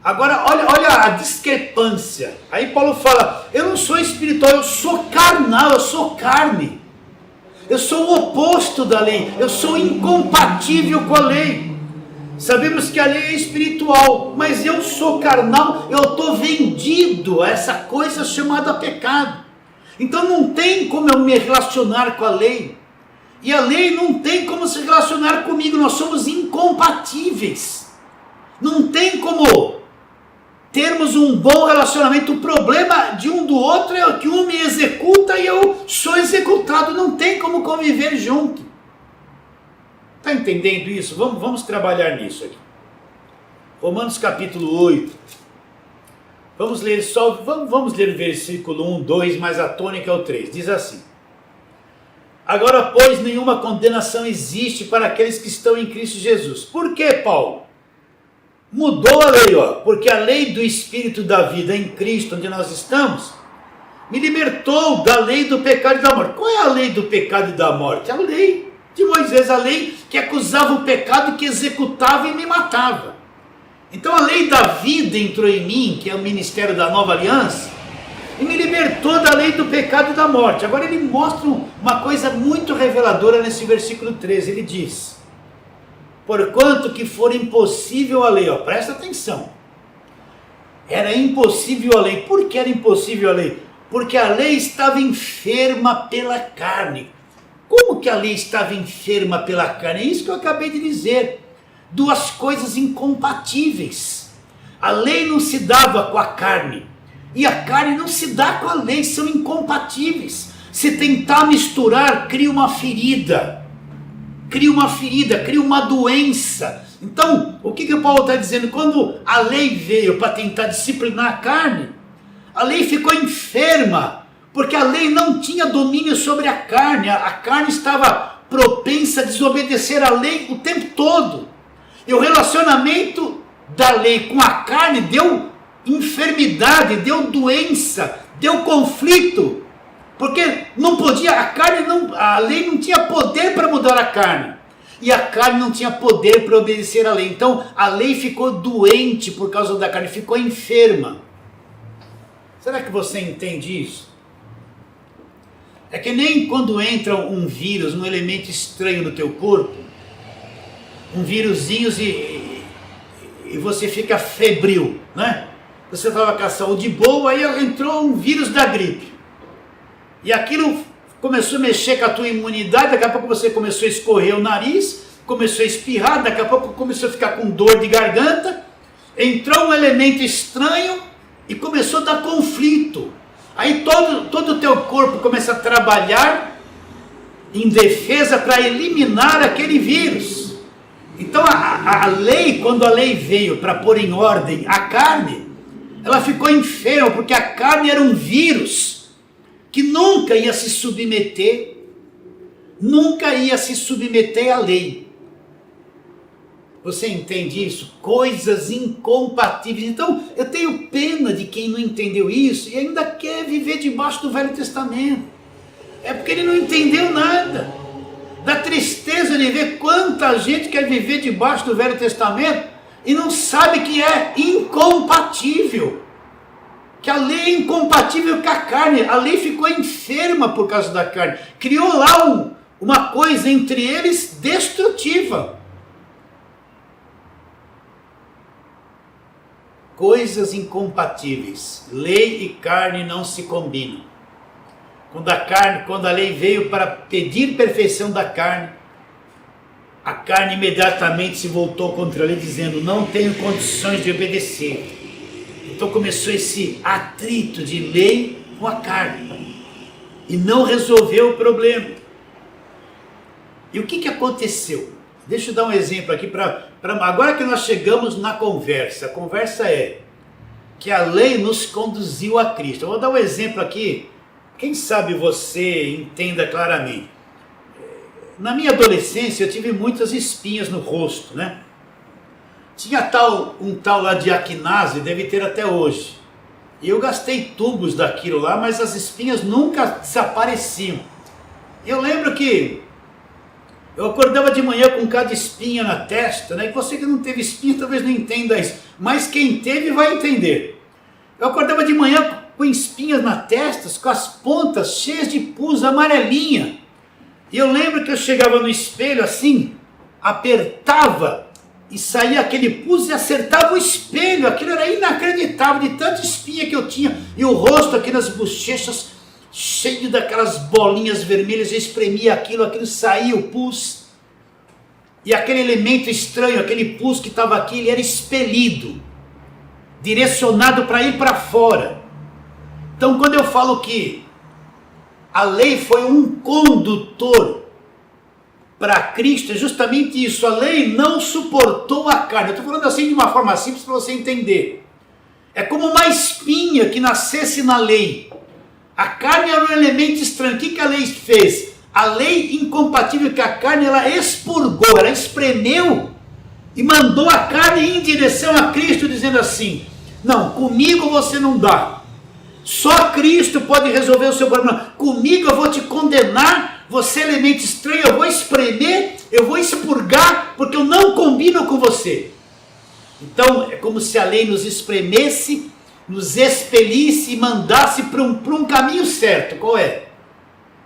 Agora, olha a discrepância. Aí Paulo fala, eu não sou espiritual, eu sou carnal, eu sou carne. Eu sou o oposto da lei, eu sou incompatível com a lei. Sabemos que a lei é espiritual, mas eu sou carnal, eu estou vendido a essa coisa chamada pecado. Então não tem como eu me relacionar com a lei. E a lei não tem como se relacionar comigo, nós somos incompatíveis. Não tem como termos um bom relacionamento. O problema de um do outro é que um me executa e eu sou executado. Não tem como conviver junto. Está entendendo isso? Vamos trabalhar nisso aqui. Romanos capítulo 8. Vamos ler o versículo 1, 2, mas a tônica é o 3. Diz assim: agora, pois, nenhuma condenação existe para aqueles que estão em Cristo Jesus. Por que, Paulo? Mudou a lei, porque a lei do Espírito da vida em Cristo, onde nós estamos, me libertou da lei do pecado e da morte. Qual é a lei do pecado e da morte? A lei de Moisés, a lei que acusava o pecado, que executava e me matava. Então a lei da vida entrou em mim, que é o ministério da nova aliança, e me libertou da lei do pecado e da morte. Agora ele mostra uma coisa muito reveladora nesse versículo 13, ele diz: porquanto que for impossível a lei, presta atenção, era impossível a lei. Por que era impossível a lei? Porque a lei estava enferma pela carne. Como que a lei estava enferma pela carne? É isso que eu acabei de dizer. Duas coisas incompatíveis. A lei não se dava com a carne, e a carne não se dá com a lei, são incompatíveis. Se tentar misturar, cria uma ferida. cria uma ferida, cria uma doença. Então, o que o Paulo está dizendo? Quando a lei veio para tentar disciplinar a carne, a lei ficou enferma, porque a lei não tinha domínio sobre a carne. A carne estava propensa a desobedecer a lei o tempo todo. E o relacionamento da lei com a carne deu enfermidade, deu doença, deu conflito. Porque não podia, a lei não tinha poder para mudar a carne. E a carne não tinha poder para obedecer à lei. Então a lei ficou doente por causa da carne, ficou enferma. Será que você entende isso? É que nem quando entra um vírus, um elemento estranho no teu corpo, um vírusinho e você fica febril, né? Você estava com a saúde boa, aí entrou um vírus da gripe. E aquilo começou a mexer com a tua imunidade, daqui a pouco você começou a escorrer o nariz, começou a espirrar, daqui a pouco começou a ficar com dor de garganta, entrou um elemento estranho e começou a dar conflito. Aí todo o teu corpo começa a trabalhar em defesa para eliminar aquele vírus. Então a lei, quando a lei veio para pôr em ordem a carne, ela ficou enferma, porque a carne era um vírus que nunca ia se submeter à lei. Você entende isso? Coisas incompatíveis. Então, eu tenho pena de quem não entendeu isso e ainda quer viver debaixo do Velho Testamento. É porque ele não entendeu nada. Dá tristeza de ver quanta gente quer viver debaixo do Velho Testamento e não sabe que é incompatível. Que a lei é incompatível com a carne. A lei ficou enferma por causa da carne. Criou lá uma coisa entre eles destrutiva. Coisas incompatíveis. Lei e carne não se combinam. Quando a lei veio para pedir perfeição da carne, a carne imediatamente se voltou contra a lei, dizendo: não tenho condições de obedecer. Então começou esse atrito de lei com a carne. E não resolveu o problema. E o que aconteceu? Deixa eu dar um exemplo aqui, agora que nós chegamos na conversa. A conversa é que a lei nos conduziu a Cristo. Eu vou dar um exemplo aqui, quem sabe você entenda claramente. Na minha adolescência eu tive muitas espinhas no rosto, né? Tinha um tal lá de acnase, deve ter até hoje. E eu gastei tubos daquilo lá, mas as espinhas nunca desapareciam. Eu lembro que eu acordava de manhã com cada espinha na testa, né? E você que não teve espinha talvez não entenda isso, mas quem teve vai entender. Eu acordava de manhã com espinhas na testa, com as pontas cheias de pus amarelinha. E eu lembro que eu chegava no espelho assim, apertava e saía aquele pus e acertava o espelho. Aquilo era inacreditável de tanta espinha que eu tinha. E o rosto aqui nas bochechas cheio daquelas bolinhas vermelhas, eu espremia aquilo saía o pus, e aquele elemento estranho, aquele pus que estava aqui, ele era expelido, direcionado para ir para fora. Então quando eu falo que a lei foi um condutor para Cristo, é justamente isso. A lei não suportou a carne. Eu estou falando assim de uma forma simples para você entender. É como uma espinha que nascesse na lei. A carne era um elemento estranho. O que a lei fez? A lei incompatível com a carne, ela expurgou, ela espremeu e mandou a carne ir em direção a Cristo, dizendo assim: não, comigo você não dá. Só Cristo pode resolver o seu problema. Comigo eu vou te condenar, você é elemento estranho, eu vou espremer, eu vou expurgar, porque eu não combino com você. Então é como se a lei nos espremesse, nos expelisse e mandasse para um caminho certo. Qual é?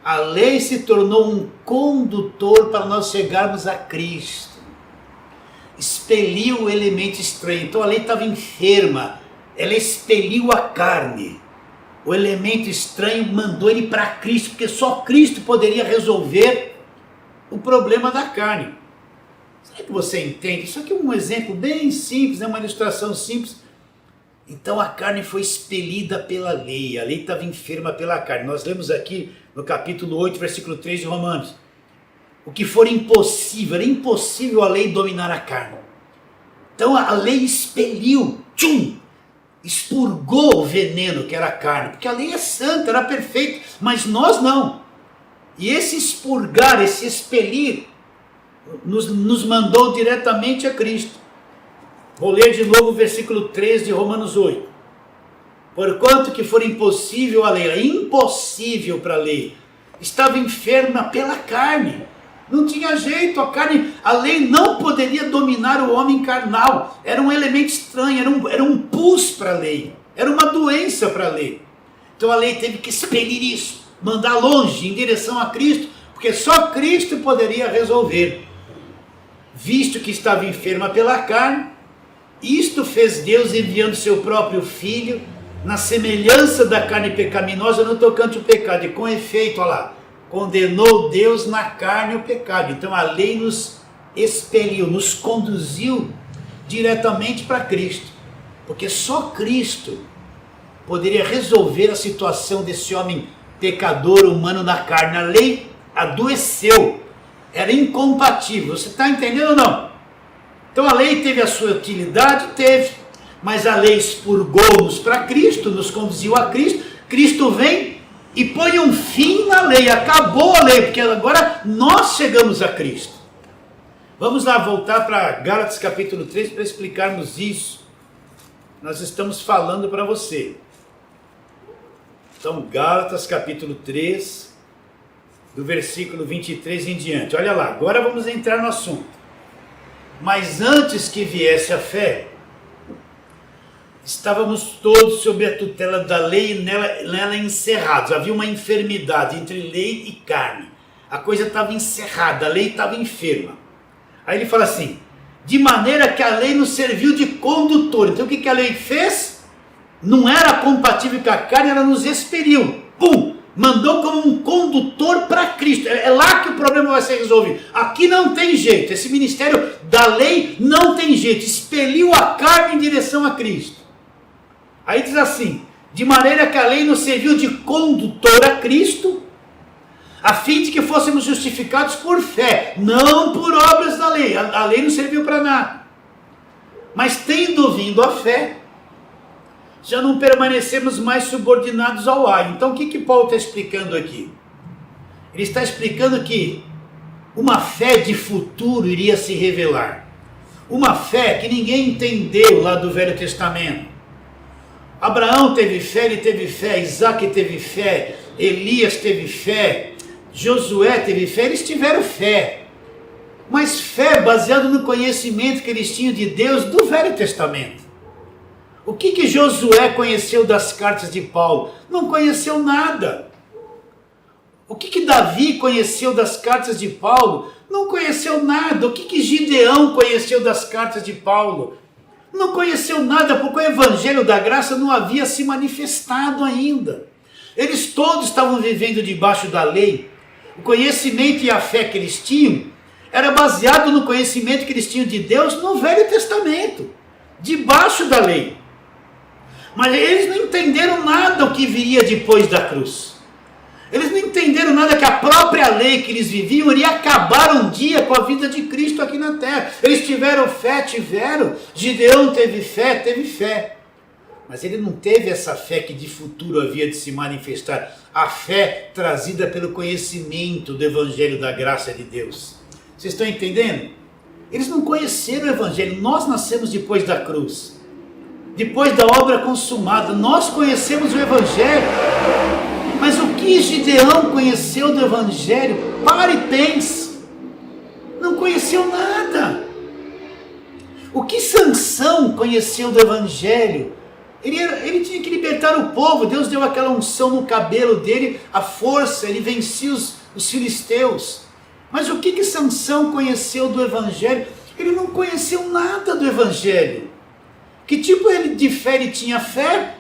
A lei se tornou um condutor para nós chegarmos a Cristo. Expeliu o elemento estranho. Então a lei estava enferma, ela expeliu a carne. O elemento estranho mandou ele para Cristo, porque só Cristo poderia resolver o problema da carne. Será que você entende? Isso aqui é um exemplo bem simples, é uma ilustração simples. Então a carne foi expelida pela lei, a lei estava enferma pela carne. Nós lemos aqui no capítulo 8, versículo 3 de Romanos. o que for impossível. Era impossível a lei dominar a carne. Então a lei expeliu, expurgou o veneno que era a carne, porque a lei é santa, era perfeita, mas nós não. E esse expurgar, esse expelir, nos mandou diretamente a Cristo. Vou ler de novo o versículo 3 de Romanos 8. Porquanto que for impossível a lei, era impossível para a lei, estava enferma pela carne. Não tinha jeito, a lei não poderia dominar o homem carnal. Era um elemento estranho, era um pus para a lei. Era uma doença para a lei. Então a lei teve que expelir isso, mandar longe, em direção a Cristo, porque só Cristo poderia resolver. Visto que estava enferma pela carne, isto fez Deus enviando seu próprio Filho, na semelhança da carne pecaminosa, no tocante ao pecado. E com efeito, olha lá, condenou Deus na carne o pecado. Então a lei nos expeliu, nos conduziu diretamente para Cristo. Porque só Cristo poderia resolver a situação desse homem pecador humano da carne. A lei adoeceu, era incompatível. Você está entendendo ou não? Então a lei teve a sua utilidade? Teve. Mas a lei expurgou-nos para Cristo, nos conduziu a Cristo. Cristo vem e põe um fim na lei, acabou a lei, porque agora nós chegamos a Cristo. Vamos lá voltar para Gálatas capítulo 3 para explicarmos isso. Nós estamos falando para você. Então, Gálatas capítulo 3, do versículo 23 em diante. Olha lá, agora vamos entrar no assunto. Mas antes que viesse a fé, estávamos todos sob a tutela da lei e nela encerrados. Havia uma enfermidade entre lei e carne. A coisa estava encerrada, a lei estava enferma. Aí ele fala assim, de maneira que a lei nos serviu de condutor. Então o que a lei fez? Não era compatível com a carne, ela nos expeliu. Mandou como um condutor para Cristo. É lá que o problema vai ser resolvido. Aqui não tem jeito. Esse ministério da lei não tem jeito. Expeliu a carne em direção a Cristo. Aí diz assim, de maneira que a lei nos serviu de condutor a Cristo, a fim de que fôssemos justificados por fé, não por obras da lei. A lei não serviu para nada. Mas tendo vindo a fé, já não permanecemos mais subordinados ao ai. Então o que Paulo está explicando aqui? Ele está explicando que uma fé de futuro iria se revelar. Uma fé que ninguém entendeu lá do Velho Testamento. Abraão teve fé, ele teve fé, Isaac teve fé, Elias teve fé, Josué teve fé, eles tiveram fé. Mas fé baseada no conhecimento que eles tinham de Deus do Velho Testamento. O que Josué conheceu das cartas de Paulo? Não conheceu nada. O que Davi conheceu das cartas de Paulo? Não conheceu nada. O que Gideão conheceu das cartas de Paulo? Não conheceu nada, porque o evangelho da graça não havia se manifestado ainda. Eles todos estavam vivendo debaixo da lei. O conhecimento e a fé que eles tinham era baseado no conhecimento que eles tinham de Deus no Velho Testamento, debaixo da lei. Mas eles não entenderam nada o que viria depois da cruz. Eles não entenderam nada que a própria lei que eles viviam iria acabar um dia com a vida de Cristo aqui na terra. Eles tiveram fé, tiveram. Gideão teve fé. Mas ele não teve essa fé que de futuro havia de se manifestar. A fé trazida pelo conhecimento do evangelho da graça de Deus. Vocês estão entendendo? Eles não conheceram o evangelho. Nós nascemos depois da cruz. Depois da obra consumada, nós conhecemos o evangelho. Mas o que Gideão conheceu do evangelho? Pare e pense. Não conheceu nada. O que Sansão conheceu do evangelho? Ele tinha que libertar o povo. Deus deu aquela unção no cabelo dele, a força, ele vencia os filisteus. Mas o que Sansão conheceu do evangelho? Ele não conheceu nada do evangelho. Que tipo de fé ele tinha? Fé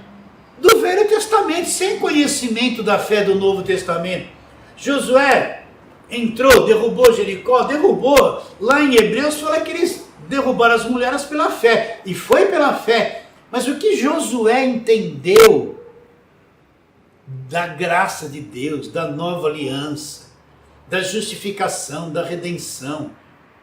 do Velho Testamento, sem conhecimento da fé do Novo Testamento. Josué entrou, derrubou Jericó, derrubou. Lá em Hebreus fala que eles derrubaram as mulheres pela fé. E foi pela fé. Mas o que Josué entendeu da graça de Deus, da nova aliança, da justificação, da redenção,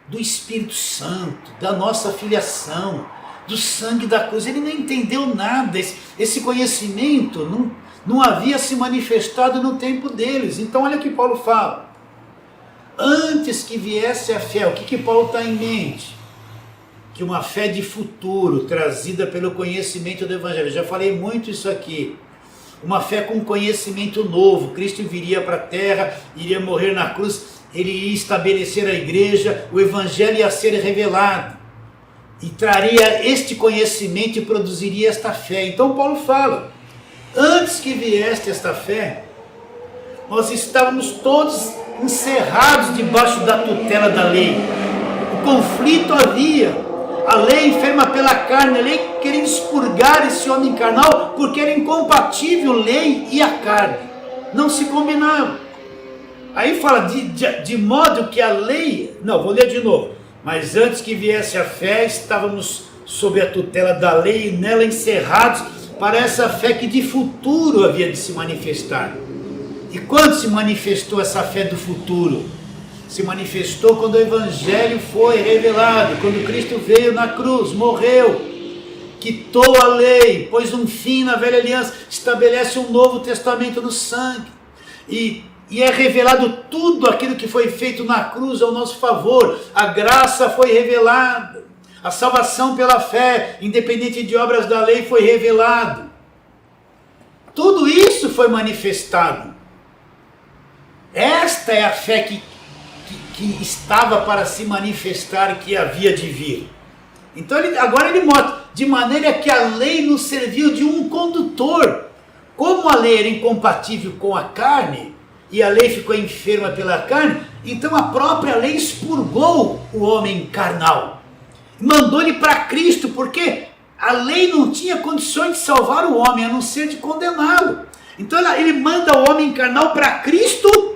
do Espírito Santo, da nossa filiação, do sangue da cruz. Ele não entendeu nada, esse conhecimento não havia se manifestado no tempo deles. Então olha o que Paulo fala. Antes que viesse a fé, o que Paulo está em mente? Que uma fé de futuro, trazida pelo conhecimento do Evangelho. Eu já falei muito isso aqui. Uma fé com conhecimento novo. Cristo viria para a terra, iria morrer na cruz, ele ia estabelecer a igreja, o Evangelho ia ser revelado. E traria este conhecimento e produziria esta fé. Então Paulo fala, antes que viesse esta fé, nós estávamos todos encerrados debaixo da tutela da lei. O conflito havia, a lei enferma pela carne, a lei querendo expurgar esse homem carnal, porque era incompatível lei e a carne, não se combinavam. Aí fala, de modo que a lei, não, vou ler de novo, mas antes que viesse a fé, estávamos sob a tutela da lei e nela encerrados para essa fé que de futuro havia de se manifestar. E quando se manifestou essa fé do futuro? Se manifestou quando o Evangelho foi revelado, quando Cristo veio na cruz, morreu, quitou a lei, pôs um fim na velha aliança, estabelece um novo testamento no sangue, e é revelado tudo aquilo que foi feito na cruz ao nosso favor. A graça foi revelada, a salvação pela fé, independente de obras da lei, foi revelado. Tudo isso foi manifestado. Esta é a fé que estava para se manifestar, que havia de vir. Então agora ele mostra, de maneira que a lei nos serviu de um condutor. Como a lei era incompatível com a carne, e a lei ficou enferma pela carne, então a própria lei expurgou o homem carnal. Mandou ele para Cristo, porque a lei não tinha condições de salvar o homem, a não ser de condená-lo. Então ele manda o homem carnal para Cristo.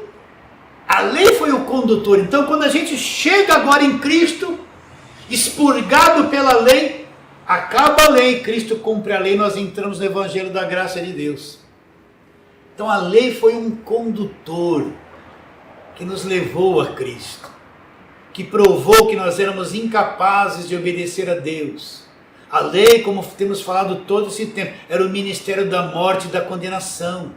A lei foi o condutor. Então quando a gente chega agora em Cristo, expurgado pela lei, acaba a lei, Cristo cumpre a lei, nós entramos no Evangelho da graça de Deus. Então a lei foi um condutor que nos levou a Cristo, que provou que nós éramos incapazes de obedecer a Deus. A lei, como temos falado todo esse tempo, era o ministério da morte e da condenação.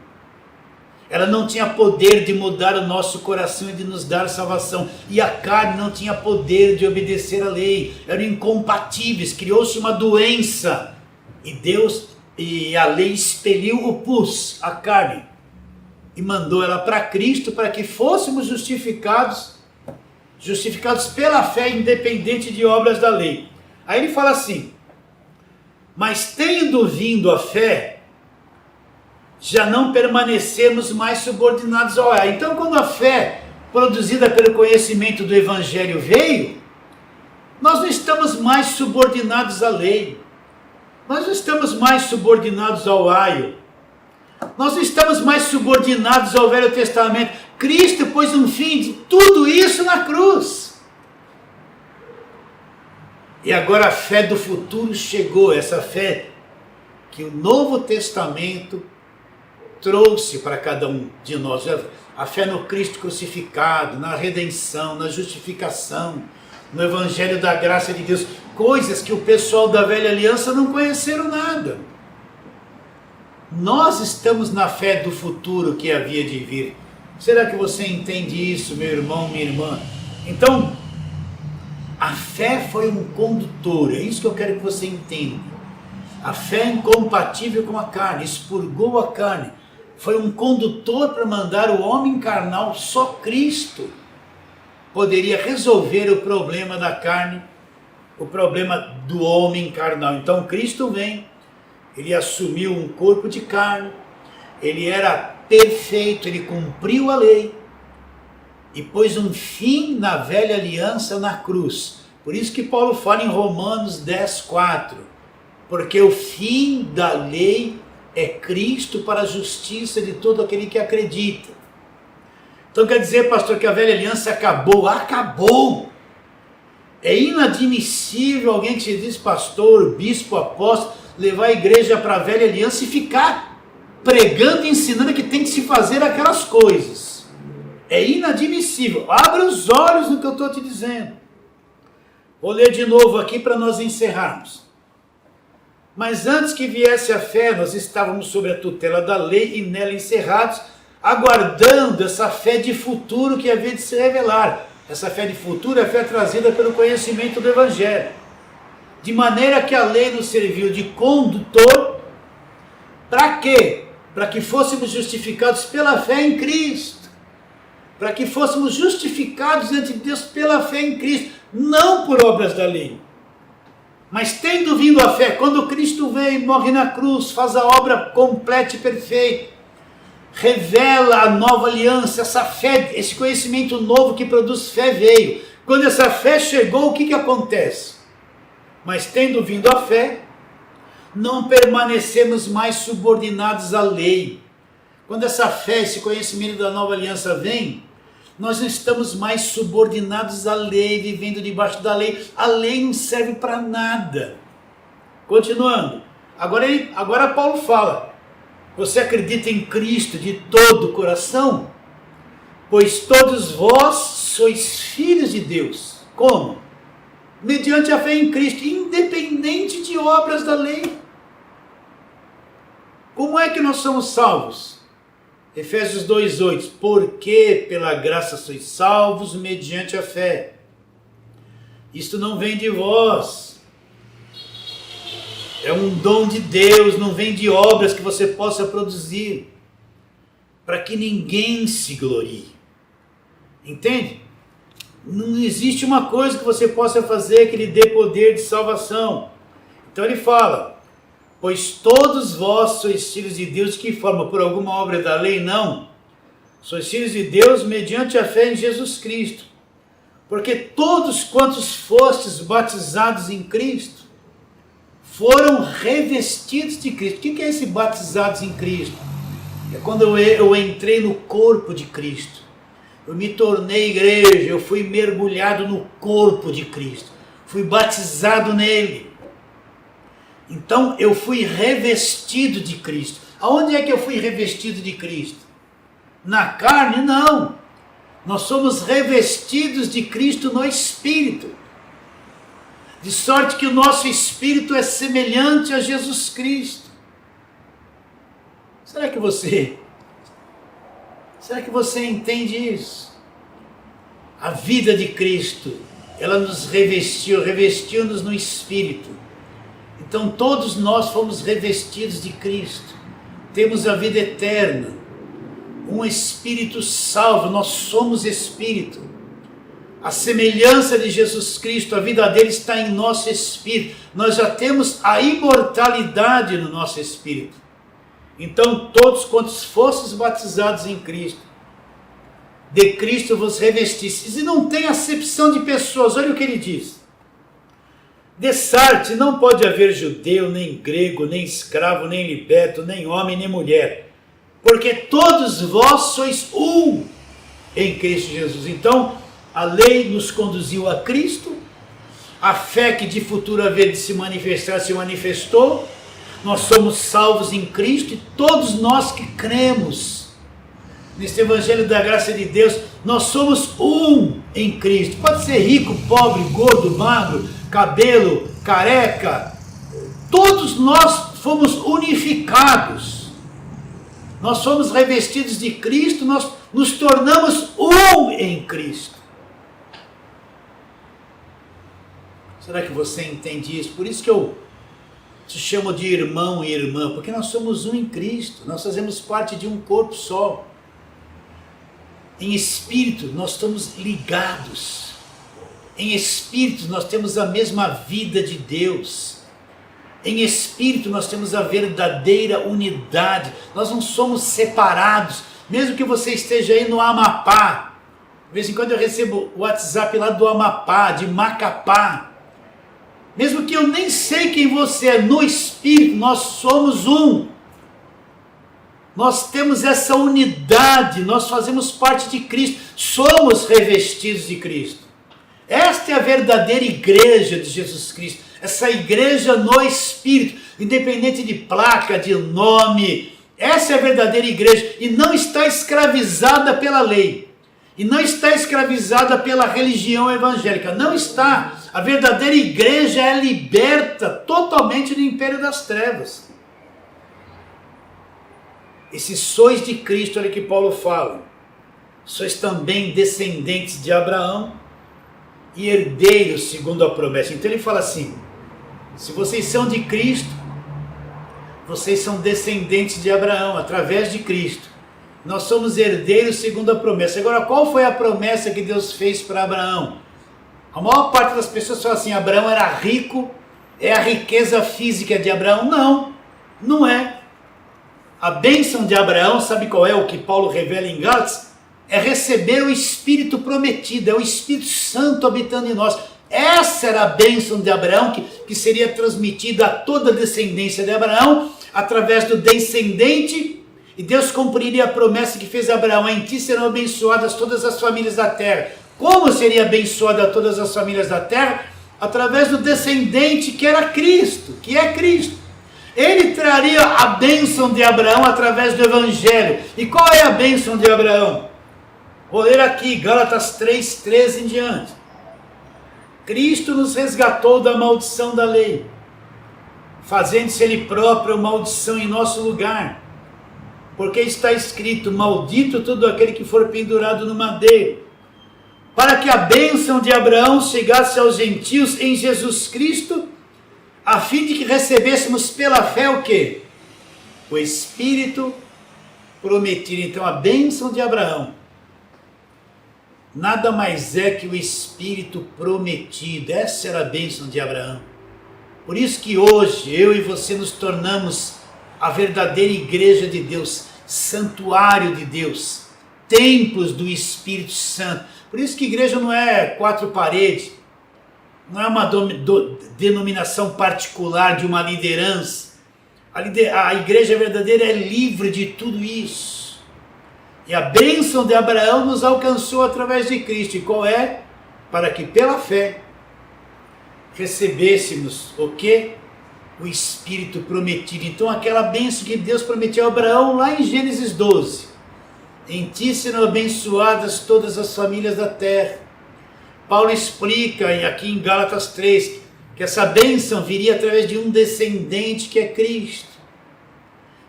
Ela não tinha poder de mudar o nosso coração e de nos dar salvação. E a carne não tinha poder de obedecer a lei. Eram incompatíveis, criou-se uma doença. E a lei expeliu o pus, a carne, e mandou ela para Cristo para que fôssemos justificados pela fé, independente de obras da lei. Aí ele fala assim, mas tendo vindo a fé, já não permanecemos mais subordinados ao ar. Então quando a fé produzida pelo conhecimento do Evangelho veio, nós não estamos mais subordinados à lei, nós não estamos mais subordinados ao aio, nós não estamos mais subordinados ao Velho Testamento. Cristo pôs um fim de tudo isso na cruz. E agora a fé do futuro chegou, essa fé que o Novo Testamento trouxe para cada um de nós. A fé no Cristo crucificado, na redenção, na justificação, no Evangelho da graça de Deus. Coisas que o pessoal da velha aliança não conheceram nada. Nós estamos na fé do futuro que havia de vir. Será que você entende isso, meu irmão, minha irmã? Então, a fé foi um condutor, é isso que eu quero que você entenda. A fé é incompatível com a carne, expurgou a carne. Foi um condutor para mandar o homem carnal, só Cristo poderia resolver o problema da carne, o problema do homem carnal. Então Cristo vem, ele assumiu um corpo de carne, ele era perfeito, ele cumpriu a lei e pôs um fim na velha aliança na cruz. Por isso que Paulo fala em Romanos 10:4, porque o fim da lei é Cristo para a justiça de todo aquele que acredita. Então quer dizer, pastor, que a velha aliança acabou? Acabou! É inadmissível alguém que se diz pastor, bispo, apóstolo, levar a igreja para a velha aliança e ficar pregando e ensinando que tem que se fazer aquelas coisas. É inadmissível. Abra os olhos no que eu estou te dizendo. Vou ler de novo aqui para nós encerrarmos. Mas antes que viesse a fé, nós estávamos sob a tutela da lei e nela encerrados, aguardando essa fé de futuro que havia de se revelar. Essa fé de futuro é a fé trazida pelo conhecimento do Evangelho. De maneira que a lei nos serviu de condutor. Para quê? Para que fôssemos justificados pela fé em Cristo. Para que fôssemos justificados diante de Deus pela fé em Cristo. Não por obras da lei. Mas tendo vindo a fé, quando Cristo vem, morre na cruz, faz a obra completa e perfeita, revela a nova aliança, essa fé, esse conhecimento novo que produz fé veio. Quando essa fé chegou, o que acontece? Mas tendo vindo a fé, não permanecemos mais subordinados à lei. Quando essa fé, esse conhecimento da nova aliança vem, nós não estamos mais subordinados à lei, vivendo debaixo da lei. A lei não serve para nada. Continuando. Agora Paulo fala. Você acredita em Cristo de todo o coração? Pois todos vós sois filhos de Deus. Como? Mediante a fé em Cristo, independente de obras da lei. Como é que nós somos salvos? Efésios 2:8, porque pela graça sois salvos mediante a fé. Isto não vem de vós. É um dom de Deus, não vem de obras que você possa produzir. Para que ninguém se glorie. Entende? Não existe uma coisa que você possa fazer que lhe dê poder de salvação. Então ele fala... Pois todos vós sois filhos de Deus, de que forma? Por alguma obra da lei? Não. Sois filhos de Deus mediante a fé em Jesus Cristo. Porque todos quantos fostes batizados em Cristo, foram revestidos de Cristo. O que é esse batizados em Cristo? É quando eu entrei no corpo de Cristo. Eu me tornei igreja, eu fui mergulhado no corpo de Cristo. Fui batizado nele. Então eu fui revestido de Cristo. Aonde é que eu fui revestido de Cristo? Na carne? Não. Nós somos revestidos de Cristo no Espírito. De sorte que o nosso Espírito é semelhante a Jesus Cristo. Será que você entende isso? A vida de Cristo, ela nos revestiu-nos no Espírito. Então todos nós fomos revestidos de Cristo, temos a vida eterna, um Espírito salvo, nós somos Espírito. A semelhança de Jesus Cristo, a vida dele está em nosso Espírito, nós já temos a imortalidade no nosso Espírito. Então todos quantos fostes batizados em Cristo, de Cristo vos revestistes. E não tem acepção de pessoas, olha o que ele diz. Dessarte não pode haver judeu, nem grego, nem escravo, nem liberto, nem homem, nem mulher, porque todos vós sois um em Cristo Jesus. Então, a lei nos conduziu a Cristo, a fé que de futuro havia de se manifestar, se manifestou, nós somos salvos em Cristo e todos nós que cremos neste Evangelho da graça de Deus, nós somos um em Cristo. Pode ser rico, pobre, gordo, magro, cabelo, careca, todos nós fomos unificados, nós fomos revestidos de Cristo, nós nos tornamos um em Cristo. Será que você entende isso? Por isso que eu te chamo de irmão e irmã, porque nós somos um em Cristo, nós fazemos parte de um corpo só. Em espírito nós estamos ligados. Em espírito nós temos a mesma vida de Deus. Em espírito nós temos a verdadeira unidade. Nós não somos separados. Mesmo que você esteja aí no Amapá. De vez em quando eu recebo o WhatsApp lá do Amapá, de Macapá. Mesmo que eu nem sei quem você é, no espírito nós somos um. Nós temos essa unidade, nós fazemos parte de Cristo. Somos revestidos de Cristo. Esta é a verdadeira igreja de Jesus Cristo, essa igreja no Espírito, independente de placa, de nome, essa é a verdadeira igreja e não está escravizada pela lei. e não está escravizada pela religião evangélica. Não está. A verdadeira igreja é liberta totalmente do império das trevas. Esses sois de Cristo, olha que Paulo fala. Sois também descendentes de Abraão e herdeiros segundo a promessa. Então ele fala assim, se vocês são de Cristo, vocês são descendentes de Abraão, através de Cristo. Nós somos herdeiros segundo a promessa. Agora, qual foi a promessa que Deus fez para Abraão? A maior parte das pessoas fala assim, Abraão era rico, é a riqueza física de Abraão. Não, não é. A bênção de Abraão, sabe qual é o que Paulo revela em Gálatas? É receber o Espírito prometido, é o Espírito Santo habitando em nós. Essa era a bênção de Abraão, que seria transmitida a toda a descendência de Abraão, através do descendente, e Deus cumpriria a promessa que fez a Abraão, em ti serão abençoadas todas as famílias da terra. Como seria abençoada todas as famílias da terra? Através do descendente que era Cristo, que é Cristo. Ele traria a bênção de Abraão através do Evangelho. E qual é a bênção de Abraão? Vou ler aqui, Gálatas 3:13 em diante. Cristo nos resgatou da maldição da lei, fazendo-se Ele próprio maldição em nosso lugar. Porque está escrito, maldito todo aquele que for pendurado no madeiro, para que a bênção de Abraão chegasse aos gentios em Jesus Cristo, a fim de que recebêssemos pela fé o quê? O Espírito prometido. Então a bênção de Abraão nada mais é que o Espírito prometido. Essa era a bênção de Abraão. Por isso que hoje eu e você nos tornamos a verdadeira igreja de Deus, santuário de Deus, templos do Espírito Santo. Por isso que igreja não é 4 paredes, não é uma denominação particular de uma liderança. A igreja verdadeira é livre de tudo isso. E a bênção de Abraão nos alcançou através de Cristo. E qual é? Para que pela fé recebêssemos o quê? O Espírito prometido. Então aquela bênção que Deus prometeu a Abraão lá em Gênesis 12. Em ti serão abençoadas todas as famílias da terra. Paulo explica aqui em Gálatas 3 que essa bênção viria através de um descendente que é Cristo.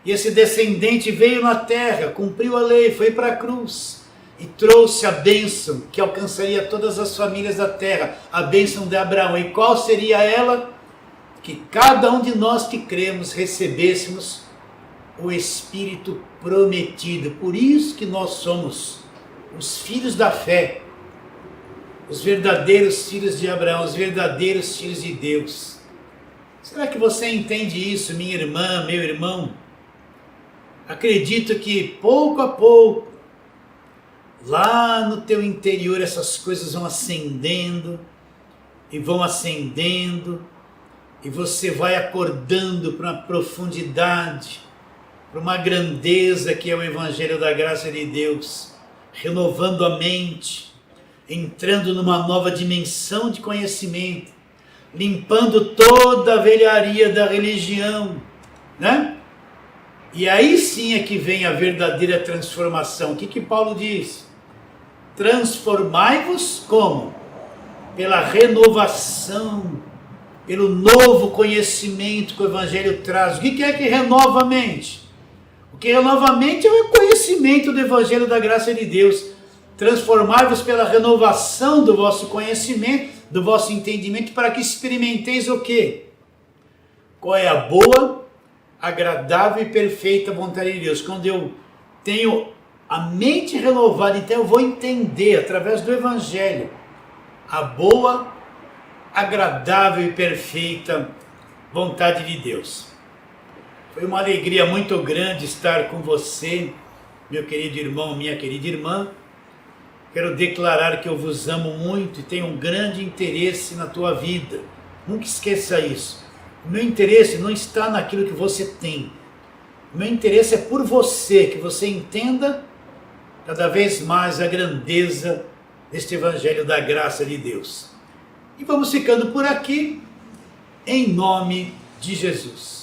E esse descendente veio na terra, cumpriu a lei, foi para a cruz e trouxe a bênção que alcançaria todas as famílias da terra, a bênção de Abraão. E qual seria ela? Que cada um de nós que cremos recebêssemos o Espírito prometido. Por isso que nós somos os filhos da fé, os verdadeiros filhos de Abraão, os verdadeiros filhos de Deus. Será que você entende isso, minha irmã, meu irmão? Acredito que pouco a pouco, lá no teu interior, essas coisas vão acendendo, e você vai acordando para uma profundidade, para uma grandeza que é o Evangelho da Graça de Deus, renovando a mente, entrando numa nova dimensão de conhecimento, limpando toda a velharia da religião, né? E aí sim é que vem a verdadeira transformação. O que Paulo diz? Transformai-vos como? Pela renovação, pelo novo conhecimento que o Evangelho traz. O que é que renova a mente? O que renova a mente é o conhecimento do Evangelho da Graça de Deus. Transformai-vos pela renovação do vosso conhecimento, do vosso entendimento, para que experimenteis o quê? Qual é a boa, agradável e perfeita vontade de Deus. Quando eu tenho a mente renovada, então eu vou entender através do Evangelho a boa, agradável e perfeita vontade de Deus. Foi uma alegria muito grande estar com você, meu querido irmão, minha querida irmã. Quero declarar que eu vos amo muito e tenho um grande interesse na tua vida. Nunca esqueça isso. O meu interesse não está naquilo que você tem. O meu interesse é por você, que você entenda cada vez mais a grandeza deste Evangelho da Graça de Deus. E vamos ficando por aqui, em nome de Jesus.